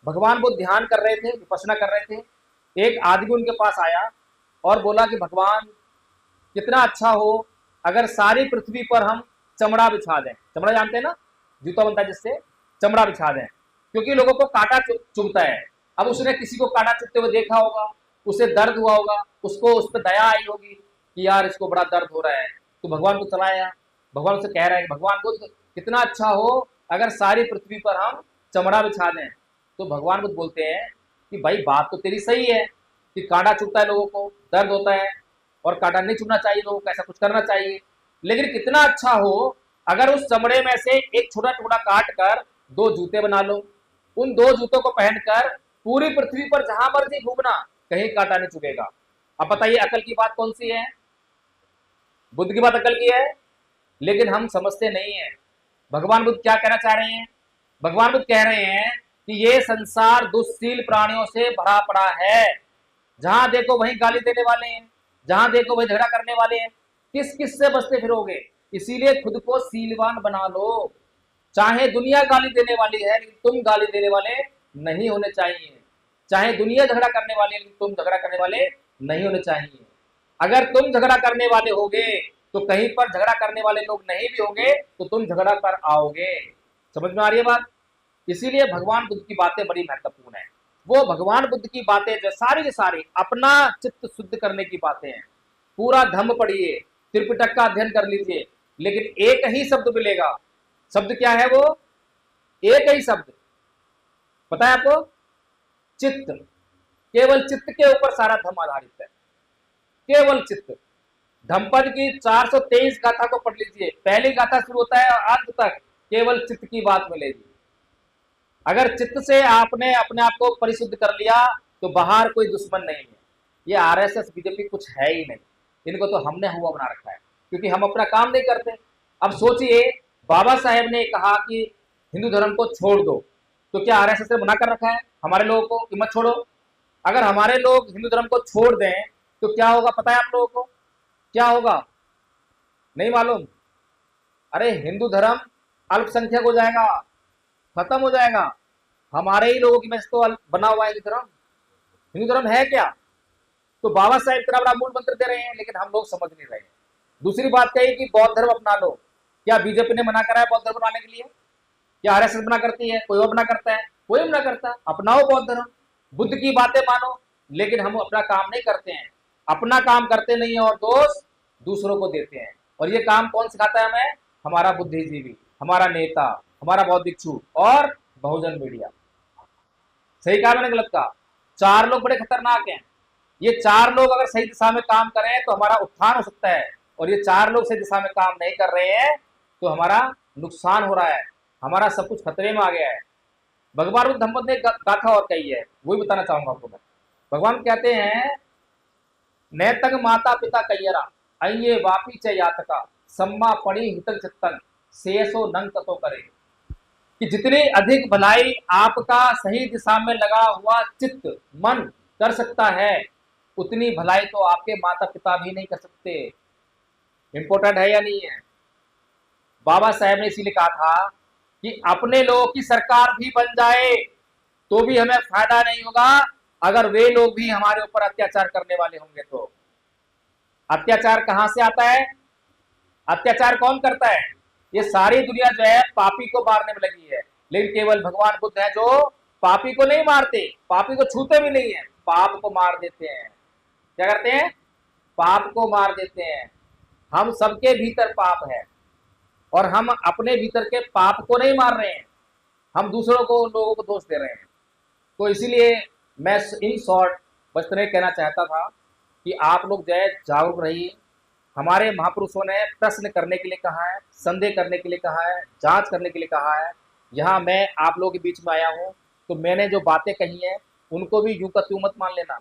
भगवान बुद्ध ध्यान कर रहे थे, विपश्यना कर रहे थे। एक आदमी उनके पास आया और बोला कि भगवान कितना अच्छा हो अगर सारी पृथ्वी पर हम चमड़ा बिछा दें। चमड़ा जानते हैं ना, जूता बनता है जिससे, चमड़ा बिछा दें, क्योंकि लोगों को कांटा चुभता है। अब उसने किसी को कांटा चुभते हुए देखा होगा, उसे दर्द हुआ होगा, उसको उस पर दया आई होगी कि यार इसको बड़ा दर्द हो रहा है, तो भगवान को चलाया। भगवान से कह रहा है भगवान बुद्ध कितना अच्छा हो अगर सारी पृथ्वी पर हम चमड़ा बिछा दें। तो भगवान बुद्ध बोलते हैं कि भाई बात तो तेरी सही है कि कांटा चुभता है, लोगों को दर्द होता है, और कांटा नहीं चुभना चाहिए, लोगों को ऐसा कुछ करना चाहिए। लेकिन कितना अच्छा हो अगर उस चमड़े में से एक छोटा टुकड़ा काट कर 2 जूते बना लो, उन 2 जूतों को पहनकर पूरी पृथ्वी पर जहां मर्जी घूमना, कहीं कांटा नहीं चुभेगा। अब बताइए अकल की बात कौन सी है? बुद्ध की बात अकल की है, लेकिन हम समझते नहीं है। भगवान बुद्ध क्या कहना चाह रहे हैं? भगवान बुद्ध कह रहे हैं कि ये संसार दुष्शील प्राणियों से भरा पड़ा है, जहां देखो वहीं गाली देने वाले हैं, जहां देखो वहीं झगड़ा करने वाले हैं, किस किस से बचते फिरोगे? इसीलिए खुद को सीलवान बना लो। चाहे दुनिया गाली देने वाली है लेकिन तुम गाली देने वाले नहीं होने चाहिए। चाहे दुनिया झगड़ा करने वाली है लेकिन तुम झगड़ा करने वाले नहीं होने चाहिए। अगर तुम झगड़ा करने वाले होगे तो कहीं पर झगड़ा करने वाले लोग नहीं भी होंगे तो तुम झगड़ा कर आओगे। समझ में आ रही है बात? इसीलिए भगवान बुद्ध की बातें बड़ी महत्वपूर्ण है। वो भगवान बुद्ध की बातें जो सारी की सारी अपना चित्त शुद्ध करने की बातें हैं। पूरा धम्म पढ़िए, त्रिपिटक का अध्ययन कर लीजिए, लेकिन एक ही शब्द मिलेगा। शब्द क्या है वो? एक ही शब्द, पता है आपको? चित्त। केवल चित्त के ऊपर सारा धम्म आधारित है, केवल चित्त। धम्मपद की 423 गाथा को पढ़ लीजिए, पहली गाथा शुरू होता है और अंत तक केवल चित्त की बात मिलेगी। अगर चित्त से आपने अपने आप को परिशुद्ध कर लिया तो बाहर कोई दुश्मन नहीं है। ये आरएसएस बीजेपी कुछ है ही नहीं, इनको तो हमने हुआ बना रखा है क्योंकि हम अपना काम नहीं करते। अब सोचिए, बाबा साहेब ने कहा कि हिंदू धर्म को छोड़ दो, तो क्या आरएसएस ने मना कर रखा है हमारे लोगों को कि मत छोड़ो? अगर हमारे लोग हिंदू धर्म को छोड़ दें तो क्या होगा पता है आप लोगों को? क्या होगा नहीं मालूम? अरे हिंदू धर्म अल्पसंख्यक हो जाएगा, खत्म हो जाएगा। हमारे ही लोगों की वजह से तो बना हुआ है हिंदू धर्म। हिंदू धर्म है क्या? तो बाबा साहेब इतना बड़ा मूल मंत्र दे रहे हैं लेकिन हम लोग समझ नहीं रहे हैं। दूसरी बात कही कि बौद्ध धर्म अपना लो। क्या बीजेपी ने मना करा है बौद्ध धर्म अपनाने के लिए? क्या आरएसएस मना करती है? कोई और मना करता है? कोई मना करता। अपनाओ बौद्ध धर्म, बुद्ध की बातें मानो, लेकिन हम अपना काम नहीं करते हैं। अपना काम करते नहीं है और दोष दूसरों को देते हैं। और ये काम कौन सिखाता है हमें? हमारा बुद्धिजीवी, हमारा नेता, हमारा बौद्ध भिक्षु और बहुजन मीडिया। सही कहा मैंने गलत कहा? चार लोग बड़े खतरनाक हैं। ये चार लोग अगर सही दिशा में काम करें तो हमारा उत्थान हो सकता है, और ये चार लोग सही दिशा में काम नहीं कर रहे हैं तो हमारा नुकसान हो रहा है, हमारा सब कुछ खतरे में आ गया है। भगवान बुद्ध धम्मपद ने गाथा और कही है, वही बताना चाहूंगा आपको मैं। भगवान कहते हैं, नैतंग माता पिता कैयरा अये वापी च यातका सम्मा पड़ी हितक चित्तन शेषो नंग ततो करे। कि जितनी अधिक भलाई आपका सही दिशा में लगा हुआ चित्त मन कर सकता है, उतनी भलाई तो आपके माता पिता भी नहीं कर सकते। इंपॉर्टेंट है या नहीं है? बाबा साहेब ने इसीलिए कहा था कि अपने लोगों की सरकार भी बन जाए तो भी हमें फायदा नहीं होगा अगर वे लोग भी हमारे ऊपर अत्याचार करने वाले होंगे तो। अत्याचार कहां से आता है? अत्याचार कौन करता है? ये सारी दुनिया जो है पापी को मारने में लगी है, लेकिन केवल भगवान बुद्ध है जो पापी को नहीं मारते, पापी को छूते भी नहीं है, पाप को मार देते हैं। क्या करते हैं? पाप को मार देते हैं। हम सबके भीतर पाप है और हम अपने भीतर के पाप को नहीं मार रहे हैं, हम दूसरों को, लोगों को दोष दे रहे हैं। तो इसीलिए मैं इन शॉर्ट बस इतना कहना चाहता था कि आप लोग जो है जागरूक रहिए। हमारे महापुरुषों ने प्रश्न करने के लिए कहा है, संदेह करने के लिए कहा है, जांच करने के लिए कहा है। यहाँ मैं आप लोगों के बीच में आया हूँ तो मैंने जो बातें कही हैं उनको भी यूं का त्यों मत मान लेना,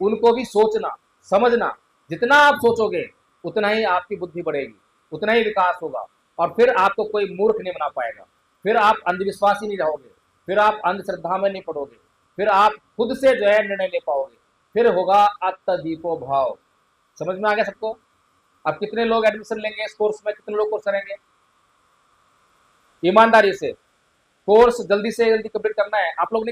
उनको भी सोचना समझना। जितना आप सोचोगे उतना ही आपकी बुद्धि बढ़ेगी, उतना ही विकास होगा, और फिर आपको कोई मूर्ख नहीं बना पाएगा, फिर आप अंधविश्वासी नहीं रहोगे, फिर आप अंधश्रद्धा में नहीं पड़ोगे, फिर आप खुद से जो है निर्णय ले पाओगे, फिर होगा आत्मदीपो भाव। समझ में आ गया सबको? अब कितने लोग एडमिशन लेंगे इस कोर्स में? कितने लोग कोर्स करेंगे? ईमानदारी से कोर्स जल्दी से जल्दी कंप्लीट करना है। आप लोग ने